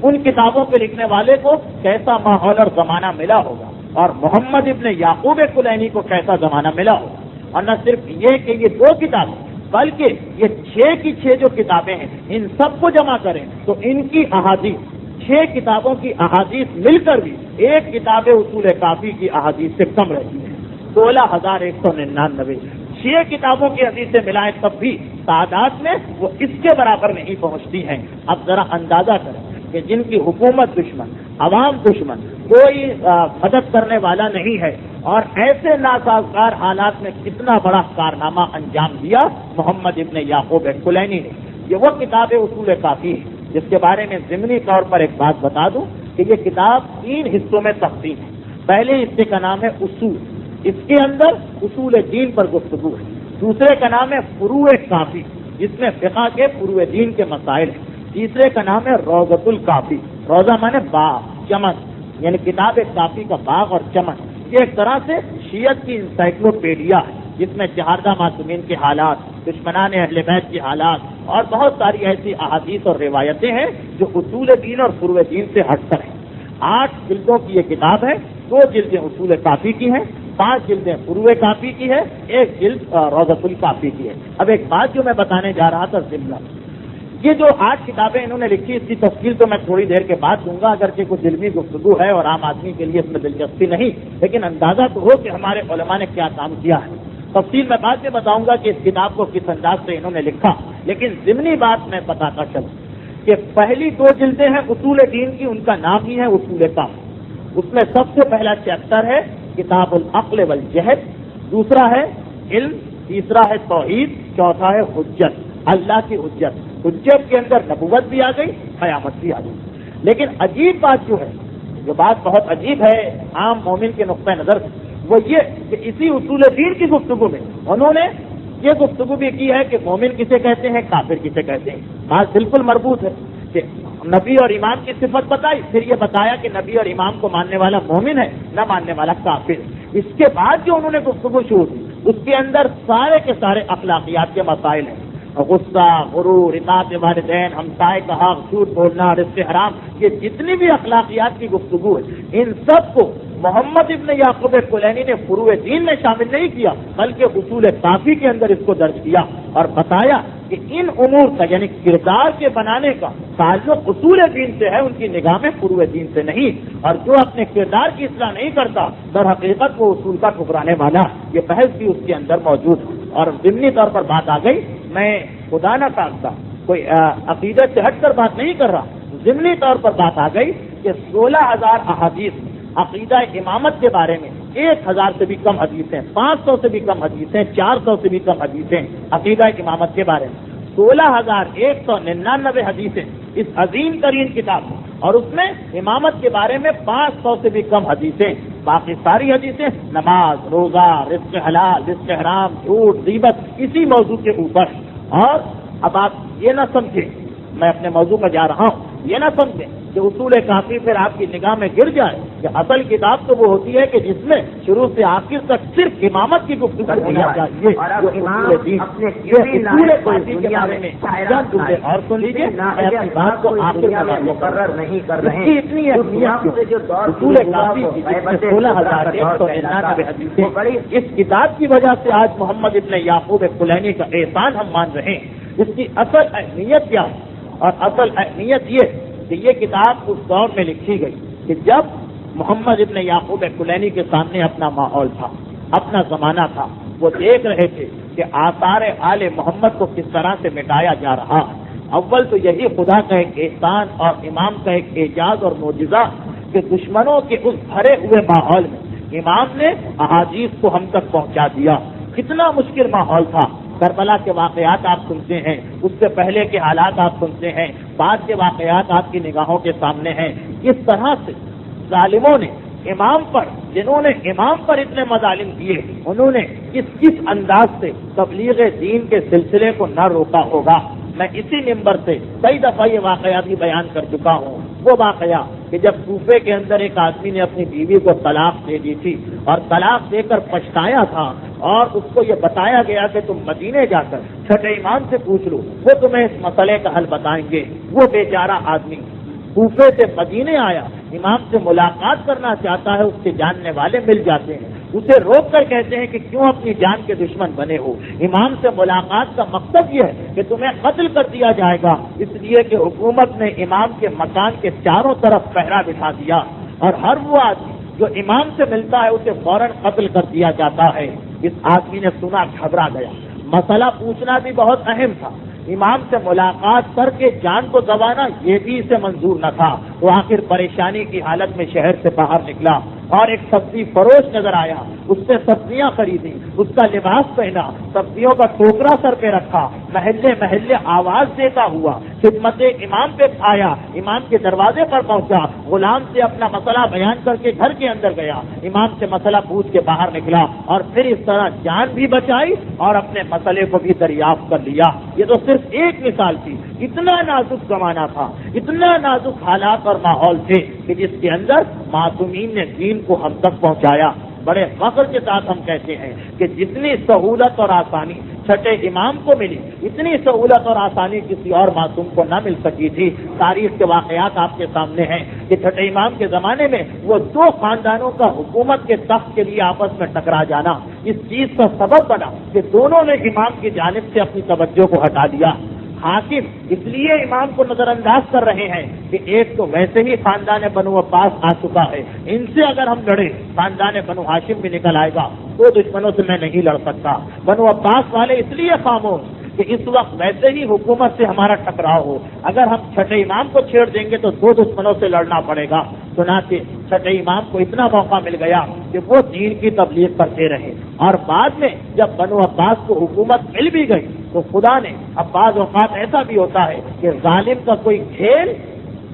ان کتابوں کے لکھنے والے کو کیسا ماحول اور زمانہ ملا ہوگا، اور محمد ابن یعقوب کلینی کو کیسا زمانہ ملا ہوگا. اور نہ صرف یہ کہ یہ 2 کتابیں بلکہ یہ 6 کی 6 جو کتابیں ہیں ان سب کو جمع کریں تو ان کی احادیث 6 کتابوں کی احادیث مل کر بھی ایک کتاب اصول کافی کی احادیث سے کم رہتی ہے. 16,199 6 کتابوں کی حدیثیں ملائیں تب بھی تعداد میں وہ اس کے برابر نہیں پہنچتی ہیں. اب ذرا اندازہ کریں کہ جن کی حکومت دشمن، عوام دشمن، کوئی مدد کرنے والا نہیں ہے، اور ایسے ناسازگار حالات میں کتنا بڑا کارنامہ انجام دیا محمد ابن یعقوب کلینی نے. یہ وہ کتاب اصول کافی ہے جس کے بارے میں ضمنی طور پر ایک بات بتا دوں کہ یہ کتاب 3 حصوں میں تقسیم ہے. پہلے حصے کا نام ہے اصول، اس کے اندر اصول دین پر گفتگو ہے. دوسرے کا نام ہے فروع کافی، جس میں فقہ کے فروع دین کے مسائل ہیں. تیسرے کا نام ہے روضۃ الکافی، روضہ مانے باغ، چمن، یعنی کتاب کافی کا باغ اور چمن. یہ ایک طرح سے شیعت کی انسائکلوپیڈیا ہے جس میں چہاردہ معصومین کے حالات، دشمنان اہل بیت کے حالات اور بہت ساری ایسی احادیث اور روایتیں ہیں جو اصول دین اور فروع دین سے ہٹ کر ہیں. 8 جلدوں کی یہ کتاب ہے. 2 جلدیں اصول کافی کی ہیں، 5 جلدیں فروع کافی کی ہے، 1 جلد روضۃ الکافی کی ہے. اب ایک بات جو میں بتانے جا رہا تھا ضمن، یہ جو 8 کتابیں انہوں نے لکھی اس کی تفصیل تو میں تھوڑی دیر کے بعد دوں گا، اگرچہ کچھ علمی گفتگو ہے اور عام آدمی کے لیے اس میں دلچسپی نہیں، لیکن اندازہ تو ہو کہ ہمارے علماء نے کیا کام کیا ہے. تفصیل میں بعد میں بتاؤں گا کہ اس کتاب کو کس انداز سے انہوں نے لکھا، لیکن ضمنی بات میں بتاتا چلوں کہ پہلی 2 جلدیں ہیں اصول دین کی، ان کا نام ہی ہے اصول کافی. اس میں سب سے پہلا چیپٹر ہے کتاب العقل والجہد، دوسرا ہے علم، تیسرا ہے توحید، چوتھا ہے حجت، اللہ کی حجت. حجت کے اندر نبوت بھی آ گئی، قیامت بھی آ گئی. لیکن عجیب بات جو ہے، جو بات بہت عجیب ہے عام مومن کے نقطۂ نظر سے، وہ یہ کہ اسی اصول دین کی گفتگو میں انہوں نے یہ گفتگو بھی کی ہے کہ مومن کسے کہتے ہیں، کافر کسے کہتے ہیں. بات بالکل مربوط ہے کہ نبی اور امام کی صفت بتائی، پھر یہ بتایا کہ نبی اور امام کو ماننے والا مومن ہے، نہ ماننے والا کافر. اس کے بعد جو انہوں نے گفتگو شروع کی اس کے اندر سارے کے سارے اخلاقیات کے مسائل ہیں. غصہ، غرور، اطاعت والدین، ہمسائے کا حق، جھوٹ بولنا، رزق حرام، یہ جتنی بھی اخلاقیات کی گفتگو ہے ان سب کو محمد ابن یعقوب کلینی نے فروع دین میں شامل نہیں کیا، بلکہ اصول کافی کے اندر اس کو درج کیا اور بتایا کہ ان امور کا یعنی کردار کے بنانے کا تعلق اصول دین سے ہے، ان کی نگاہ میں فروع دین سے نہیں. اور جو اپنے کردار کی اصلاح نہیں کرتا در حقیقت وہ اصول کا ٹھکرانے والا. یہ بحث بھی اس کے اندر موجود ہے. اور ضمنی طور پر بات آ گئی، میں خدا نہ خواستہ کوئی عقیدت سے ہٹ کر بات نہیں کر رہا، ضمنی طور پر بات آ گئی کہ 16,000 احادیث عقیدہ امامت کے بارے میں 1,000 سے بھی کم حدیثیں، 500 سے بھی کم حدیثیں، 400 سے بھی کم حدیثیں عقیدہ امامت کے بارے میں. 16,199 حدیثیں اس عظیم ترین کتاب میں، اور اس میں امامت کے بارے میں 500 سے بھی کم حدیثیں. باقی ساری حدیثیں نماز، روزہ، رزق حلال، رزق حرام، جھوٹ، غیبت، اسی موضوع کے اوپر. اور اب آپ یہ نہ سمجھیں، میں اپنے موضوع پر جا رہا ہوں، یہ نہ سمجھیں کہ اصول کافی پھر آپ کی نگاہ میں گر جائے کہ اصل کتاب تو وہ ہوتی ہے کہ جس میں شروع سے آخر تک صرف امامت کی گفتگو ہونا چاہیے. اور سن لیجیے، اپنی بات کو آخر مقرر نہیں کر رہے ہیں. اتنی اصول کافی 16,199 حدیثیں، اس کتاب کی وجہ سے آج محمد ابن یعقوب کلینی کا احسان ہم مان رہے ہیں. اس کی اصل اہمیت کیا ہے؟ اور اصل اہمیت یہ کہ یہ کتاب اس دور میں لکھی گئی کہ جب محمد ابن یعقوب کلینی کے سامنے اپنا ماحول تھا، اپنا زمانہ تھا. وہ دیکھ رہے تھے کہ آثار آل محمد کو کس طرح سے مٹایا جا رہا ہے. اول تو یہی خدا کا ایک احسان اور امام کا ایک اعجاز اور معجزہ کہ دشمنوں کے اس بھرے ہوئے ماحول میں امام نے احادیث کو ہم تک پہنچا دیا. کتنا مشکل ماحول تھا. کربلا کے واقعات آپ سنتے ہیں، اس سے پہلے کے حالات آپ سنتے ہیں، بعد کے واقعات آپ کی نگاہوں کے سامنے ہیں. کس طرح سے ظالموں نے امام پر، جنہوں نے امام پر اتنے مظالم کیے، انہوں نے کس انداز سے تبلیغ دین کے سلسلے کو نہ روکا ہوگا. میں اسی منبر سے کئی دفعہ یہ واقعہ بھی بیان کر چکا ہوں. وہ واقعہ کہ جب کوفے کے اندر ایک آدمی نے اپنی بیوی کو طلاق دے دی تھی اور طلاق دے کر پچھتایا تھا، اور اس کو یہ بتایا گیا کہ تم مدینے جا کر چھٹے امام سے پوچھ لو، وہ تمہیں اس مسئلے کا حل بتائیں گے. وہ بیچارہ آدمی کوفے سے مدینے آیا، امام سے ملاقات کرنا چاہتا ہے، اس کے جاننے والے مل جاتے ہیں، اسے روک کر کہتے ہیں کہ کیوں اپنی جان کے دشمن بنے ہو. امام سے ملاقات کا مقصد یہ ہے کہ تمہیں قتل کر دیا جائے گا، اس لیے کہ حکومت نے امام کے مکان کے چاروں طرف پہرا بٹھا دیا، اور ہر وہ آدمی جو امام سے ملتا ہے اسے فوراً قتل کر دیا جاتا ہے. اس آدمی نے سنا، گھبرا گیا. مسئلہ پوچھنا بھی بہت اہم تھا، امام سے ملاقات کر کے جان کو گنوانا یہ بھی اسے منظور نہ تھا. وہ آخر پریشانی کی حالت میں شہر سے باہر نکلا اور ایک سبزی فروش نظر آیا، اس سے سبزیاں خریدی، اس کا لباس پہنا، سبزیوں کا ٹوکرا سر پہ رکھا، محلے محلے آواز دیتا ہوا خدمت امام پہ آیا، امام کے دروازے پر پہنچا، غلام سے اپنا مسئلہ بیان کر کے گھر کے اندر گیا، امام سے مسئلہ پوچھ کے باہر نکلا، اور پھر اس طرح جان بھی بچائی اور اپنے مسئلے کو بھی دریافت کر لیا. یہ تو صرف ایک مثال تھی. اتنا نازک زمانہ تھا، اتنا نازک حالات اور ماحول تھے کہ جس کے اندر معصومین نے دین کو ہم تک پہنچایا. بڑے فخر کے ساتھ ہم کہتے ہیں کہ جتنی سہولت اور آسانی چھٹے امام کو ملی، اتنی سہولت اور آسانی کسی اور معصوم کو نہ مل سکی تھی. تاریخ کے واقعات آپ کے سامنے ہیں کہ چھٹے امام کے زمانے میں وہ دو خاندانوں کا حکومت کے تخت کے لیے آپس میں ٹکرا جانا اس چیز کا سبب بنا کہ دونوں نے امام کی جانب سے اپنی توجہ کو ہٹا دیا. حاکم اس لیے امام کو نظر انداز کر رہے ہیں کہ ایک تو ویسے ہی خاندان بنو عباس آ چکا ہے، ان سے اگر ہم لڑیں خاندان بنو ہاشم بھی نکل آئے گا، تو دشمنوں سے میں نہیں لڑ سکتا. بنو عباس والے اس لیے خاموش کہ اس وقت ویسے ہی حکومت سے ہمارا ٹکراؤ ہو، اگر ہم چھٹے امام کو چھیڑ دیں گے تو دو دشمنوں سے لڑنا پڑے گا. چنانچہ چھٹے امام کو اتنا موقع مل گیا کہ وہ دین کی تبلیغ کرتے رہے، اور بعد میں جب بنو عباس کو حکومت مل بھی گئی تو خدا نے، اب بعض اوقات ایسا بھی ہوتا ہے کہ ظالم کا کوئی کھیل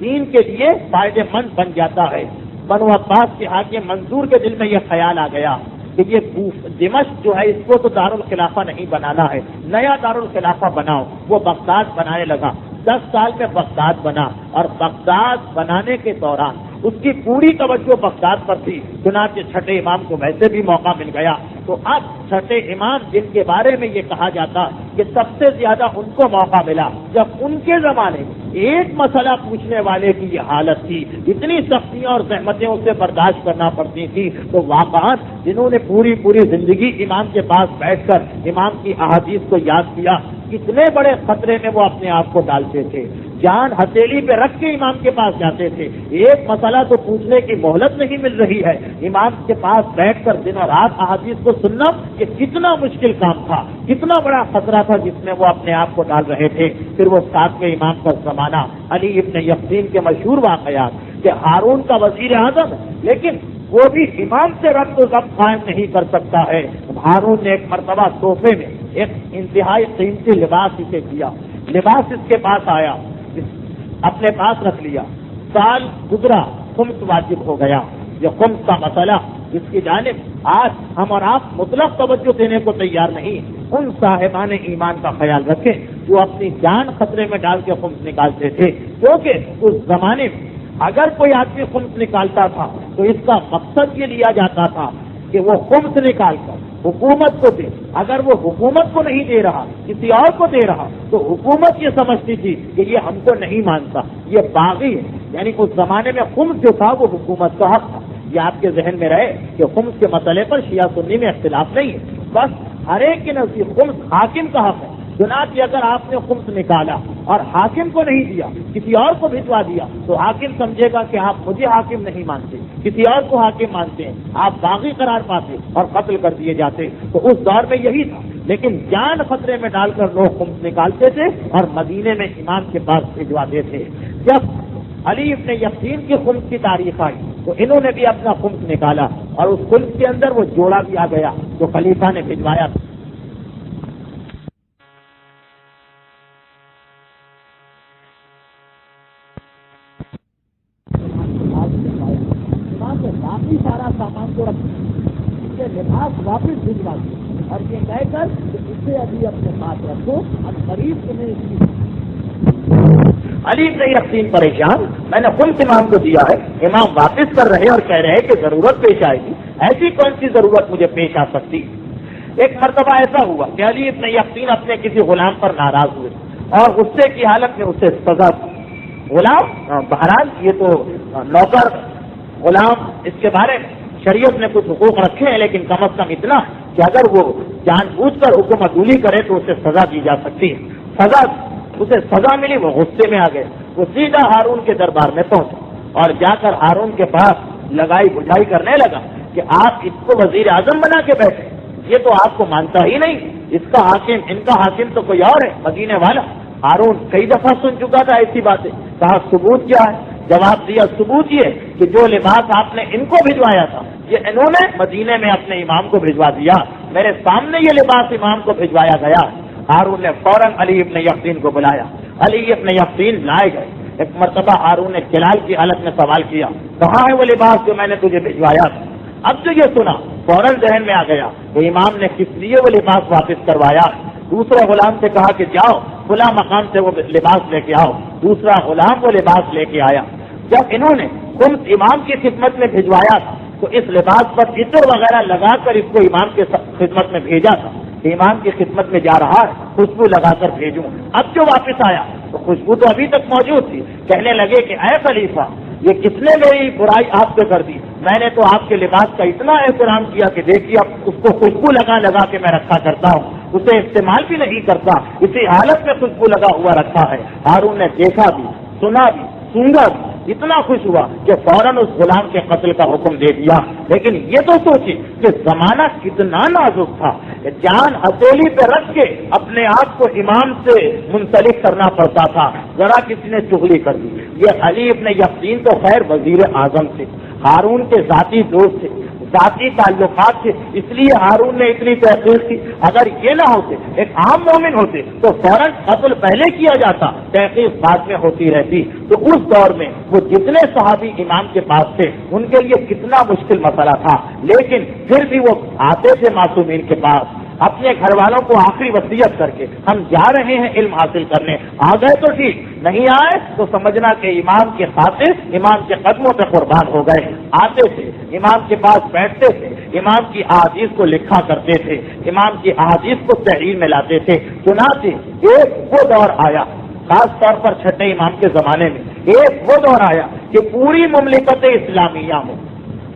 دین کے لیے فائدہ مند بن جاتا ہے. بنو عباس کے حاکم منصور کے دل میں یہ خیال آ گیا کہ یہ دمشق جو ہے اس کو تو دارالخلافہ نہیں بنانا ہے، نیا دارالخلافہ بناؤ. وہ بغداد بنانے لگا. 10 سال میں بغداد بنا، اور بغداد بنانے کے دوران اس کی پوری توجہ بغداد پر تھی. چنانچہ چھٹے امام کو ویسے بھی موقع مل گیا. تو اب چھٹے امام جن کے بارے میں یہ کہا جاتا کہ سب سے زیادہ ان کو موقع ملا جب ان کے زمانے میں ایک مسئلہ پوچھنے والے کی یہ حالت تھی، اتنی سختیاں اور زحمتیں اسے برداشت کرنا پڑتی تھی، تو واقعات جنہوں نے پوری زندگی امام کے پاس بیٹھ کر امام کی احادیث کو یاد کیا، کتنے بڑے خطرے میں وہ اپنے آپ کو ڈالتے تھے. جان ہتھیلی پہ رکھ کے امام کے پاس جاتے تھے. ایک مسئلہ تو پوچھنے کی مہلت نہیں مل رہی ہے، امام کے پاس بیٹھ کر دن اور رات احادیث کو سننا یہ کتنا مشکل کام تھا، کتنا بڑا خطرہ تھا جس میں وہ اپنے آپ کو ڈال رہے تھے. پھر وہ 7ویں امام کا زمانہ، علی ابن یقین کے مشہور واقعات کہ ہارون کا وزیر اعظم لیکن وہ بھی امام سے ربط و ضبط قائم نہیں کر سکتا ہے. ہارون نے ایک مرتبہ تحفے میں ایک انتہائی قیمتی لباس اسے دیا. لباس اس کے پاس آیا، اپنے پاس رکھ لیا. سال گزرا، خمس واجب ہو گیا. یہ خمس کا مسئلہ جس کی جانب آج ہم اور آپ مطلق توجہ دینے کو تیار نہیں. ان صاحبان ایمان کا خیال رکھیں جو اپنی جان خطرے میں ڈال کے خمس نکالتے تھے، کیونکہ اس زمانے میں اگر کوئی آدمی خمس نکالتا تھا تو اس کا مقصد یہ لیا جاتا تھا کہ وہ خمس نکال کر حکومت کو دے. اگر وہ حکومت کو نہیں دے رہا، کسی اور کو دے رہا، تو حکومت یہ سمجھتی تھی کہ یہ ہم کو نہیں مانتا، یہ باغی ہے. یعنی اس زمانے میں خمس جو تھا وہ حکومت کا حق تھا. یہ آپ کے ذہن میں رہے کہ خمس کے مسئلے پر شیعہ سنی میں اختلاف نہیں ہے، بس ہر ایک کے نزدیک خمس حاکم کا حق ہے. چنانچہ اگر آپ نے خمس نکالا اور حاکم کو نہیں دیا، کسی اور کو بھجوا دیا، تو حاکم سمجھے گا کہ آپ مجھے حاکم نہیں مانتے، کسی اور کو حاکم مانتے ہیں، آپ باغی قرار پاتے اور قتل کر دیے جاتے. تو اس دور میں یہی تھا. لیکن جان خطرے میں ڈال کر لوگ خمس نکالتے تھے اور مدینے میں امام کے پاس بھجواتے تھے. جب علی ابن یقین کی خمس کی تاریخ آئی تو انہوں نے بھی اپنا خمس نکالا، اور اس خمس کے اندر وہ جوڑا بھی آ گیا جو خلیفہ نے بھجوایا تھا. سامان کو رکھ یہ لباس واپس بھجوا دیا اور یہ کہہ کر کہ اسے ابھی اپنے پاس رکھو اور قریب تمہیں اس کی علی بن یقین پریشان، میں نے خود امام کو دیا ہے، امام واپس کر رہے اور کہہ رہے کہ ضرورت پیش آئے گی، ایسی کون سی ضرورت مجھے پیش آ سکتی؟ ایک مرتبہ ایسا ہوا کہ علی بن یقین اپنے کسی غلام پر ناراض ہوئے اور غصے کی حالت میں اسے سزا دی۔ غلام بہرحال یہ تو نوکر غلام، اس کے بارے میں شریعت نے کچھ حقوق رکھے ہیں، لیکن کم از کم اتنا کہ اگر وہ جان بوجھ کر حکم عدولی کرے تو اسے سزا دی جا سکتی ہے۔ اسے سزا ملی، وہ غصے میں آ گئے، وہ سیدھا ہارون کے دربار میں پہنچا اور جا کر ہارون کے پاس لگائی بجھائی کرنے لگا کہ آپ اس کو وزیر اعظم بنا کے بیٹھے، یہ تو آپ کو مانتا ہی نہیں، اس کا حاکم، ان کا حاکم تو کوئی اور ہے، مدینے والا۔ ہارون کئی دفعہ سن چکا تھا ایسی باتیں، کہا ثبوت کیا ہے؟ جواب دیا ثبوت یہ کہ جو لباس آپ نے ان کو بھجوایا تھا یہ انہوں نے مدینے میں اپنے امام کو بھجوا دیا، میرے سامنے یہ لباس امام کو بھجوایا گیا۔ ہارون نے فوراً علی ابن یقین کو بلایا، علی ابن یقین لائے گئے۔ ایک مرتبہ ہارون نے جلال کی حالت میں سوال کیا، کہاں ہے وہ لباس جو میں نے تجھے بھجوایا تھا؟ اب جو یہ سنا فوراً ذہن میں آ گیا کہ امام نے کس لیے وہ لباس واپس کروایا۔ دوسرے غلام سے کہا کہ جاؤ فلاں مقام سے وہ لباس لے کے آؤ، دوسرا غلام وہ لباس لے کے آیا۔ جب انہوں نے خود امام کی خدمت میں بھجوایا تھا تو اس لباس پر عطر وغیرہ لگا کر اس کو امام کی خدمت میں بھیجا تھا کہ امام کی خدمت میں جا رہا ہے، خوشبو لگا کر بھیجوں۔ اب جو واپس آیا تو خوشبو تو ابھی تک موجود تھی، کہنے لگے کہ اے خلیفہ یہ کس نے میری برائی آپ سے کر دی؟ میں نے تو آپ کے لباس کا اتنا احترام کیا کہ دیکھیے اب اس کو خوشبو لگا کے میں رکھا کرتا ہوں، اسے استعمال بھی نہیں کرتا، اسی حالت میں خوشبو لگا ہوا رکھا ہے۔ ہارون نے دیکھا بھی، سنا بھی، سونگا بھی، اتنا خوش ہوا کہ فوراً اس غلام کے قتل کا حکم دے دیا۔ لیکن یہ تو سوچی کہ زمانہ کتنا نازک تھا، جان ہتھیلی پہ رکھ کے اپنے آپ کو امام سے منسلک کرنا پڑتا تھا، ذرا کسی نے چغلی کر دی۔ یہ علی ابن یقین تو خیر وزیر اعظم تھے، ہارون کے ذاتی دوست تھے، ذاتی تعلقات تھے، اس لیے ہارون نے اتنی تحقیق کی۔ اگر یہ نہ ہوتے، ایک عام مومن ہوتے تو فوراً قتل پہلے کیا جاتا، تحقیق بعد میں ہوتی رہتی۔ تو اس دور میں وہ جتنے صحابی امام کے پاس تھے ان کے لیے کتنا مشکل مسئلہ تھا، لیکن پھر بھی وہ آتے تھے معصومین کے پاس اپنے گھر والوں کو آخری وصیت کر کے، ہم جا رہے ہیں علم حاصل کرنے، آ گئے تو ٹھیک، نہیں آئے تو سمجھنا کہ امام کے خاطر امام کے قدموں پہ قربان ہو گئے۔ آتے تھے امام کے پاس بیٹھتے تھے، امام کی احادیث کو لکھا کرتے تھے، امام کی احادیث کو تحریر میں لاتے تھے۔ چنانچہ ایک وہ دور آیا، خاص طور پر چھٹے امام کے زمانے میں ایک وہ دور آیا کہ پوری مملکت اسلامیہ میں،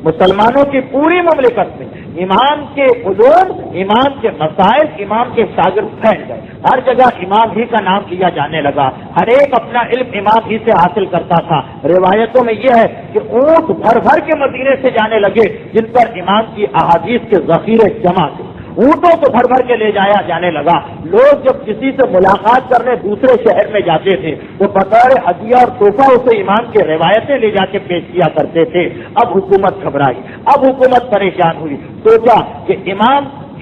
مسلمانوں کی پوری مملکت میں امام کے علوم، امام کے مسائل، امام کے شاگرد پھیل گئے، ہر جگہ امام ہی کا نام لیا جانے لگا، ہر ایک اپنا علم امام ہی سے حاصل کرتا تھا۔ روایتوں میں یہ ہے کہ اونٹ بھر بھر کے مدینے سے جانے لگے جن پر امام کی احادیث کے ذخیرے جمع تھے، اونٹوں کو بھر بھر کے لے جایا جانے لگا۔ لوگ جب کسی سے ملاقات کرنے دوسرے شہر میں جاتے تھے تو بطور ہدیہ اور تحفہ اسے امام کے روایتیں لے جا کے پیش کیا کرتے تھے۔ اب حکومت گھبرائی، اب حکومت پریشان ہوئی، سوچا کہ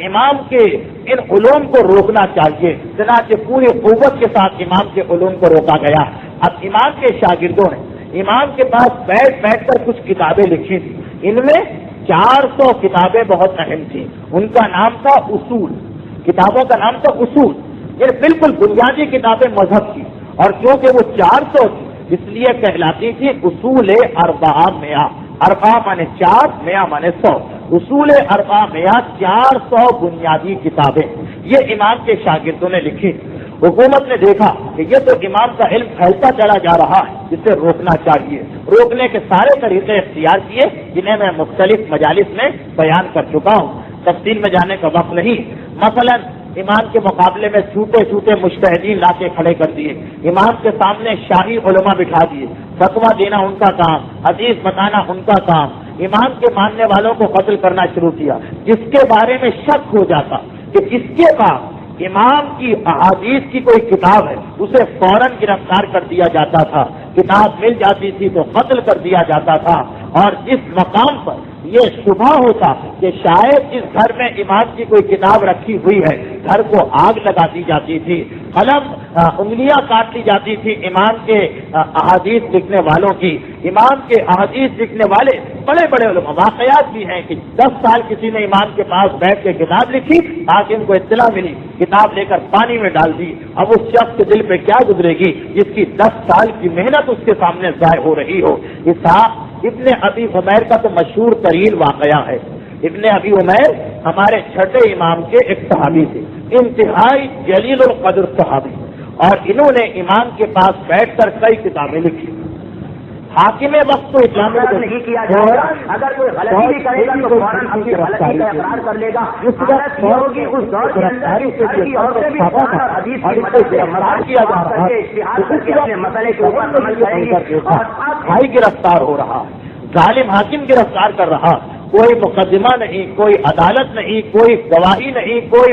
امام کے ان علوم کو روکنا چاہیے، چنانچہ پوری قوت کے ساتھ امام کے علوم کو روکا گیا۔ اب امام کے شاگردوں نے امام کے پاس بیٹھ کر کچھ کتابیں لکھی تھی، ان میں 400 کتابیں بہت اہم تھیں، ان کا نام تھا اصول، کتابوں کا نام تھا اصول، یہ بالکل بنیادی کتابیں مذہب کی، اور کیونکہ وہ 400 تھی اس لیے کہلاتی تھی اصول اربعہ مئہ، اربعہ مانے 4، مئہ مانے 100، اصول اربعہ مئہ 400 بنیادی کتابیں یہ امام کے شاگردوں نے لکھی۔ حکومت نے دیکھا کہ یہ تو امام کا علم پھیلتا چلا جا رہا ہے، اسے روکنا چاہیے، روکنے کے سارے طریقے اختیار کیے جنہیں میں مختلف مجالس میں بیان کر چکا ہوں، تفصیل میں جانے کا وقت نہیں۔ مثلا امام کے مقابلے میں چھوٹے چھوٹے مجتہدین لا کے کھڑے کر دیے، امام کے سامنے شاہی علماء بٹھا دیے، فتویٰ دینا ان کا کام، حدیث بتانا ان کا کام، امام کے ماننے والوں کو قتل کرنا شروع کیا۔ جس کے بارے میں شک ہو جاتا کہ اس کے پاس امام کی احادیث کی کوئی کتاب ہے اسے فوراً گرفتار کر دیا جاتا تھا، کتاب مل جاتی تھی تو قتل کر دیا جاتا تھا، اور جس مقام پر یہ شبہ ہوتا کہ شاید اس گھر میں امام کی کوئی کتاب رکھی ہوئی ہے، گھر کو آگ لگا دی جاتی تھی، قلم انگلیاں کاٹ لی جاتی تھی امام کے احادیث لکھنے والوں کی۔ امام کے احادیث لکھنے والے بڑے بڑے علماء، واقعات بھی ہیں کہ 10 سال کسی نے امام کے پاس بیٹھ کے کتاب لکھی، حاکم کو اطلاع ملی، کتاب لے کر پانی میں ڈال دی۔ اب اس شخص کے دل پہ کیا گزرے گی جس کی 10 سال کی محنت اس کے سامنے ضائع ہو رہی ہو۔ اسحاق ابن ابی عمیر کا تو مشہور ترین واقعہ ہے۔ ابن ابی عمیر ہمارے چھٹے امام کے ایک صحابی تھے، انتہائی جلیل القدر صحابی، اور انہوں نے امام کے پاس بیٹھ کر کئی کتابیں لکھی۔ حاکم وقت کو اسلام نہیں کیا جائے گا، اگر کوئی غلطی بھی کرے گا تو فوراً اپنی غلطی کا اقرار کر لے گا۔ اس وقت ہوگی اس دور کے اندر کی عورتیں بھی قرآن اور حدیث کی مدد سے مدد کیا جا رہا ہے، اپنے مسئلے کے اوپر عمل کریں گے۔ بھائی گرفتار ہو رہا، ظالم حاکم گرفتار کر رہا، کوئی مقدمہ نہیں، کوئی عدالت نہیں، کوئی گواہی نہیں، کوئی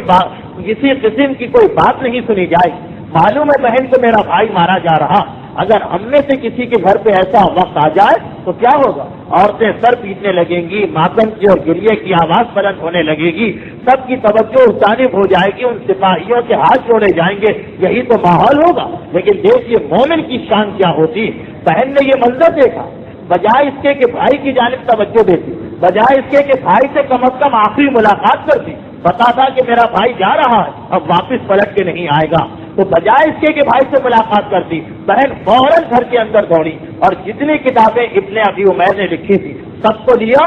کسی قسم کی کوئی بات نہیں سنی جائے۔ معلوم ہے بہن کو میرا بھائی مارا جا رہا، اگر ہم میں سے کسی کے گھر پہ ایسا وقت آ جائے تو کیا ہوگا؟ عورتیں سر پیٹنے لگیں گی، ماتم کی اور گریے کی آواز بلند ہونے لگے گی، سب کی توجہ اس جانب ہو جائے گی، ان سپاہیوں کے ہاتھ جوڑے جائیں گے، یہی تو ماحول ہوگا۔ لیکن دیکھیے مومن کی شان کیا ہوتی۔ بہن نے یہ منظر دیکھا، بجائے اس کے کہ بھائی کی جانب توجہ دیتی، بجائے اس کے کہ بھائی سے کم از کم آخری ملاقات کرتی، پتا تھا کہ میرا بھائی جا رہا ہے اب واپس پلٹ کے نہیں آئے گا، تو بجائے اس کے کہ بھائی سے ملاقات کرتی، بہن فوراً گھر کے اندر دوڑی اور جتنی کتابیں ابن ابی عمیر نے لکھی تھی سب کو لیا،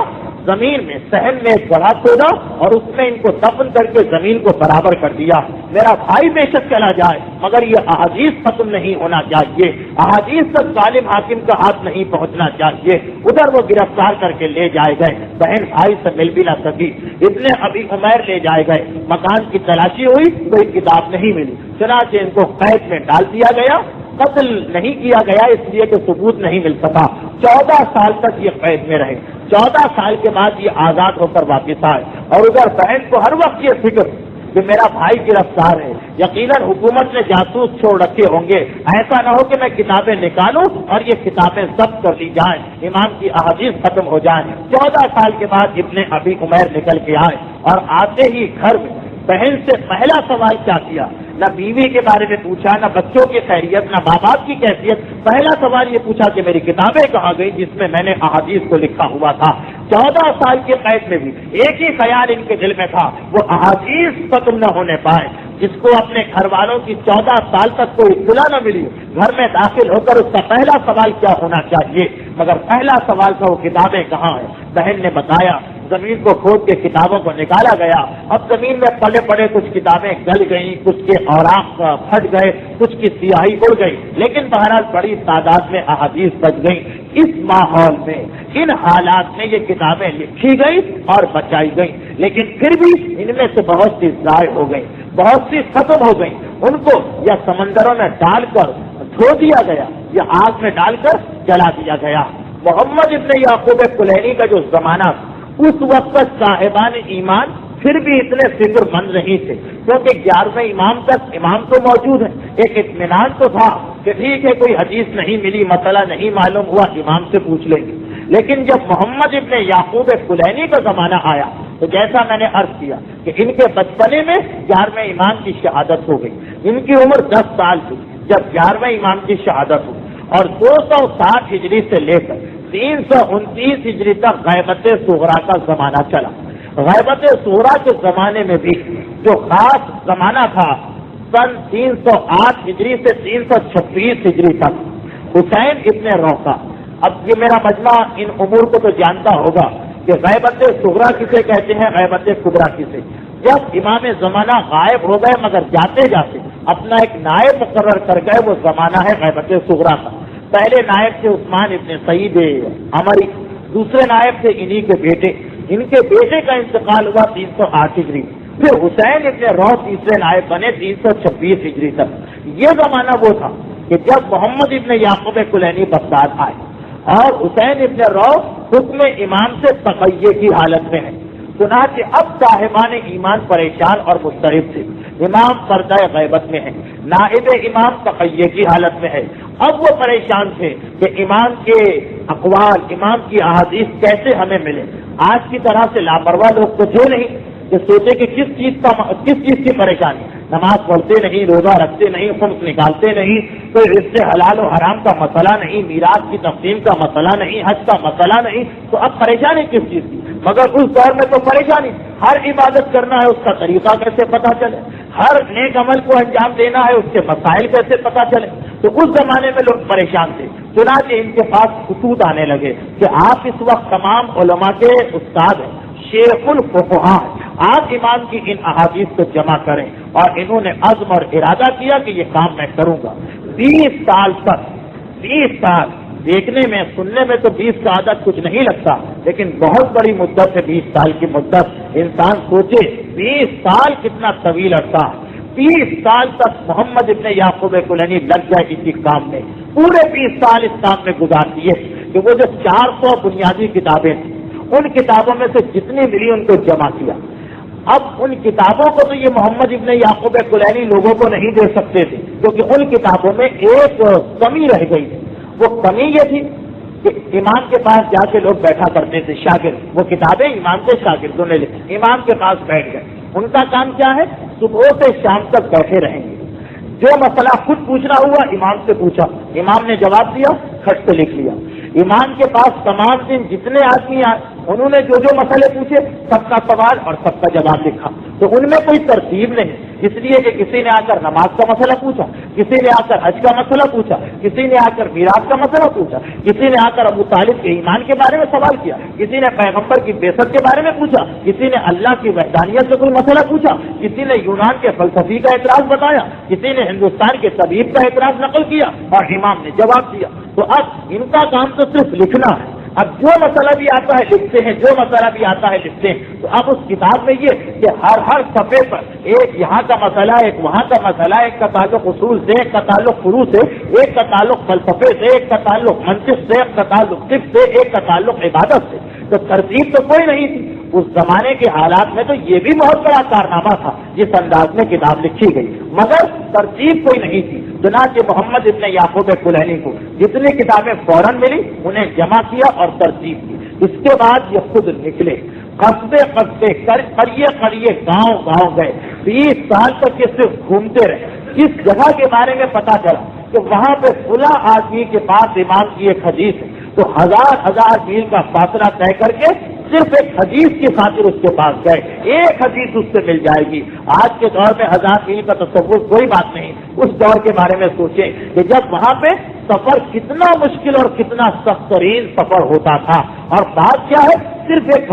زمین میں صحن میں ایک گڑھا کھودا اور اس میں ان کو دفن کر کے زمین کو برابر کر دیا۔ میرا بھائی بے شک چلا جائے مگر یہ احادیث ختم نہیں ہونا چاہیے، احادیث تک ظالم حاکم کا ہاتھ نہیں پہنچنا چاہیے۔ ادھر وہ گرفتار کر کے لے جائے گئے، بہن بھائی سے مل بھی نہ سکی، ابن ابی عمیر لے جائے گئے، مکان کی تلاشی ہوئی کوئی کتاب نہیں ملی، چنانچہ ان کو قید میں ڈال دیا گیا۔ قتل نہیں کیا گیا اس لیے کہ ثبوت نہیں مل سکا۔ 14 سال تک یہ قید میں رہے، 14 سال کے بعد یہ آزاد ہو کر واپس آئے، اور ادھر بہن کو ہر وقت یہ فکر کہ میرا بھائی گرفتار ہے، یقیناً حکومت نے جاسوس چھوڑ رکھے ہوں گے، ایسا نہ ہو کہ میں کتابیں نکالوں اور یہ کتابیں ضبط کر لی جائیں، امام کی احادیث ختم ہو جائیں۔ 14 سال کے بعد ابن ابی عمیر نکل کے آئے اور آتے ہی گھر میں بہن سے پہلا سوال کیا کیا؟ نہ بیوی کے بارے میں پوچھا، نہ بچوں کی خیریت، نہ ماں باپ کی کیفیت، پہلا سوال یہ پوچھا کہ میری کتابیں کہاں گئی جس میں میں نے احادیث کو لکھا ہوا تھا۔ 14 سال کے قید میں بھی ایک ہی خیال ان کے دل میں تھا، وہ احادیث ختم نہ ہونے پائے۔ جس کو اپنے گھر والوں کی 14 سال تک کوئی اطلاع نہ ملی، گھر میں داخل ہو کر اس کا پہلا سوال کیا ہونا چاہیے؟ مگر پہلا سوال تھا وہ کتابیں کہاں ہیں؟ بہن نے بتایا، زمین کو کھود کے کتابوں کو نکالا گیا، اب زمین میں پڑے پڑے کچھ کتابیں گل گئیں، کچھ کے اوراق پھٹ گئے، کچھ کی سیاہی اڑ گئی، لیکن بہرحال بڑی تعداد میں احادیث بچ گئیں۔ اس ماحول میں، ان حالات میں یہ کتابیں لکھی گئی اور بچائی گئی، لیکن پھر بھی ان میں سے بہت سی ضائع ہو گئی، بہت سی ختم ہو گئی۔ ان کو یا سمندروں میں ڈال کر دھو دیا گیا یا آگ میں ڈال کر جلا دیا گیا۔ محمد ابن یعقوب کلینی کا جو زمانہ اس وقت تک صاحبان ایمان پھر بھی اتنے فکر مند نہیں تھے، کیونکہ 11ویں امام تک امام تو موجود ہے، ایک اطمینان تو تھا کہ ٹھیک ہے کوئی حدیث نہیں ملی، مسئلہ نہیں معلوم ہوا، امام سے پوچھ لیں گے۔ لیکن جب محمد ابن یعقوب کلینی کا زمانہ آیا تو جیسا میں نے عرض کیا کہ ان کے بچپنے میں 11ویں امام کی شہادت ہو گئی، ان کی عمر 10 سال تھی جب 11ویں امام کی شہادت ہوئی، اور 260 ہجری سے لے کر 329 ہجری تک غیبت صغرا کا زمانہ چلا۔ غیبت صغرا کے زمانے میں بھی جو خاص زمانہ تھا سن 308 ہجری سے 326 ہجری تک، حسین ابن روقہ، اب یہ میرا مجمع ان امور کو تو جانتا ہوگا کہ غیبت صغرا کسے کہتے ہیں، غیبت کبریٰ کسے۔ جب امام زمانہ غائب ہو گئے مگر جاتے جاتے اپنا ایک نائب مقرر کر گئے، وہ زمانہ ہے غیبت صغرا کا۔ پہلے نائب تھے عثمان ابن سعید عمری، دوسرے نائب تھے انہی کے بیٹے، ان کے بیٹے کا انتقال ہوا 308 ہجری، پھر حسین ابن روح تیسرے نائب بنے 326 ہجری تک۔ یہ زمانہ وہ تھا کہ جب محمد ابن یعقوب کلینی بغداد آئے اور حسین ابن روح حکم امام سے تقیہ کی حالت میں ہے، چنانچہ اب صاحبان ایمان پریشان اور مضطرب تھے۔ امام پردہ غیبت میں ہے، نائب امام تقیہ کی حالت میں ہے، اب وہ پریشان تھے کہ امام کے اقوال، امام کی احادیث کیسے ہمیں ملے۔ آج کی طرح سے لاپرواہ لوگ تو تھے نہیں کہ سوچے کہ کس چیز کی پریشانی، نماز پڑھتے نہیں، روزہ رکھتے نہیں، خمس نکالتے نہیں، کوئی رزق حلال و حرام کا مسئلہ نہیں، میراث کی تقسیم کا مسئلہ نہیں، حج کا مسئلہ نہیں، تو اب پریشانی کس چیز کی؟ مگر اس دور میں تو پریشانی، ہر عبادت کرنا ہے اس کا طریقہ کیسے پتہ چلے، ہر نیک عمل کو انجام دینا ہے اس کے مسائل کیسے پتہ چلے، تو اس زمانے میں لوگ پریشان تھے۔ چنانچہ ان کے پاس خطوط آنے لگے کہ آپ اس وقت تمام علماء کے استاد ہیں، شیخ الفقہاء، آپ امام کی ان احادیث کو جمع کریں، اور انہوں نے عزم اور ارادہ کیا کہ یہ کام میں کروں گا۔ 20 سال تک، 20 سال دیکھنے میں سننے میں تو 20 کا عدد کچھ نہیں لگتا، لیکن بہت بڑی مدت ہے 20 سال کی مدت۔ انسان سوچے 20 سال کتنا طویل عرصہ، 20 سال تک محمد ابن یعقوب کلینی لگ گئے اسی کام میں، پورے 20 سال اس کام میں گزار دیے کہ وہ جو 400 بنیادی کتابیں تھیں ان کتابوں میں سے جتنی ملی ان کو جمع کیا۔ اب ان کتابوں کو تو یہ محمد ابن یعقوب کلینی لوگوں کو نہیں دے سکتے تھے، کیونکہ ان کتابوں میں ایک کمی رہ گئی تھی۔ وہ کمی یہ تھی کہ امام کے پاس جا کے لوگ بیٹھا کرتے تھے، شاگرد، وہ کتابیں امام کے شاگردوں نے لکھی، امام کے پاس بیٹھ گئے۔ ان کا کام کیا ہے؟ صبح سے شام تک بیٹھے رہیں گے، جو مسئلہ خود پوچھنا ہوا امام سے پوچھا، امام نے جواب دیا، خط پہ لکھ لیا۔ امام کے پاس تمام دن جتنے آدمی آئے انہوں نے جو مسئلے پوچھے سب کا سوال اور سب کا جواب لکھا، تو ان میں کوئی ترتیب نہیں، اس لیے کہ کسی نے آ کر نماز کا مسئلہ پوچھا، کسی نے آ کر حج کا مسئلہ پوچھا، کسی نے آ کر میراث کا مسئلہ پوچھا، کسی نے آ کر ابو طالب کے ایمان کے بارے میں سوال کیا، کسی نے پیغمبر کی بعثت کے بارے میں پوچھا، کسی نے اللہ کی وحدانیت سے کوئی مسئلہ پوچھا، کسی نے یونان کے فلسفی کا اعتراض بتایا، کسی نے ہندوستان کے طبیب کا اعتراض نقل کیا، اور امام نے جواب دیا۔ تو اب ان کا کام تو صرف لکھنا ہے، اب جو مسئلہ بھی آتا ہے لکھتے ہیں، جو مسئلہ بھی آتا ہے لکھتے ہیں۔ تو اب اس کتاب میں یہ کہ ہر صفحے پر ایک یہاں کا مسئلہ، ایک وہاں کا مسئلہ، ایک کا تعلق اصول سے، ایک کا تعلق فروع سے، ایک کا تعلق فلسفے سے، ایک کا تعلق منطق سے، ایک کا تعلق طب سے، ایک کا تعلق عبادت سے۔ تو ترتیب تو کوئی نہیں تھی اس زمانے کے حالات میں، تو یہ بھی بہت بڑا کارنامہ تھا جس انداز میں کتاب لکھی گئی، مگر ترتیب کوئی نہیں تھی۔ چنانچہ محمد ابن یعقوب کلینی کو جتنی کتابیں فوراً ملی انہیں جمع کیا اور ترتیب کی۔ اس کے بعد یہ خود نکلے، قصبے قریے گاؤں گئے، 20 سال تک یہ صرف گھومتے رہے۔ جس جگہ کے بارے میں پتا چلا کہ وہاں پہ فلاں آدمی کے پاس امام کی ایک حدیث ہے، تو ہزار میل کا فاصلہ طے کر کے صرف ایک حدیث کی خاطر اس کے پاس گئے، ایک حدیث اس سے مل جائے گی۔ آج کے دور میں 1000 میل کا تصور کوئی بات نہیں، اس دور کے بارے میں سوچیں کہ جب وہاں پہ سفر کتنا مشکل اور کتنا سخت ترین سفر ہوتا تھا، اور بات کیا ہے؟ صرف ایک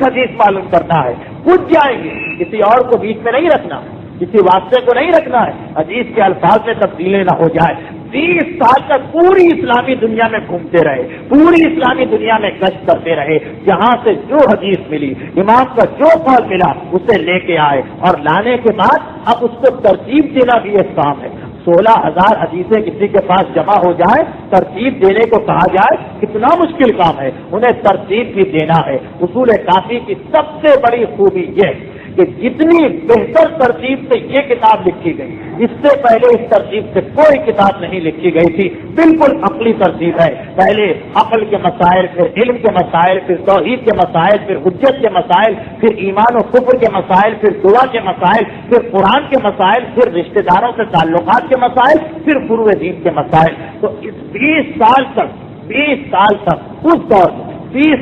حدیث معلوم کرنا ہے، پوچھ جائیں گے، کسی اور کو بیچ میں نہیں رکھنا، کسی واسطے کو نہیں رکھنا ہے، حدیث کے الفاظ میں تبدیلی نہ ہو جائے۔ 20 سال تک پوری اسلامی دنیا میں گھومتے رہے، پوری اسلامی دنیا میں گشت کرتے رہے، جہاں سے جو حدیث ملی، امام کا جو قول ملا اسے لے کے آئے، اور لانے کے بعد اب اس کو ترتیب دینا بھی ایک کام ہے۔ 16,000 حدیثیں کسی کے پاس جمع ہو جائے، ترتیب دینے کو کہا جائے، کتنا مشکل کام ہے، انہیں ترتیب بھی دینا ہے۔ اصول کافی کی سب سے بڑی خوبی یہ کہ جتنی بہتر ترتیب سے یہ کتاب لکھی گئی، اس سے پہلے اس ترتیب سے کوئی کتاب نہیں لکھی گئی تھی، بالکل عقلی ترتیب ہے۔ پہلے عقل کے مسائل، پھر علم کے مسائل، پھر توحید کے مسائل، پھر حجت کے مسائل، پھر ایمان و کفر کے مسائل، پھر دعا کے مسائل، پھر قرآن کے مسائل، پھر رشتہ داروں سے تعلقات کے مسائل، پھر فروع دین کے مسائل۔ تو اس 20 سال تک اس دور میں 20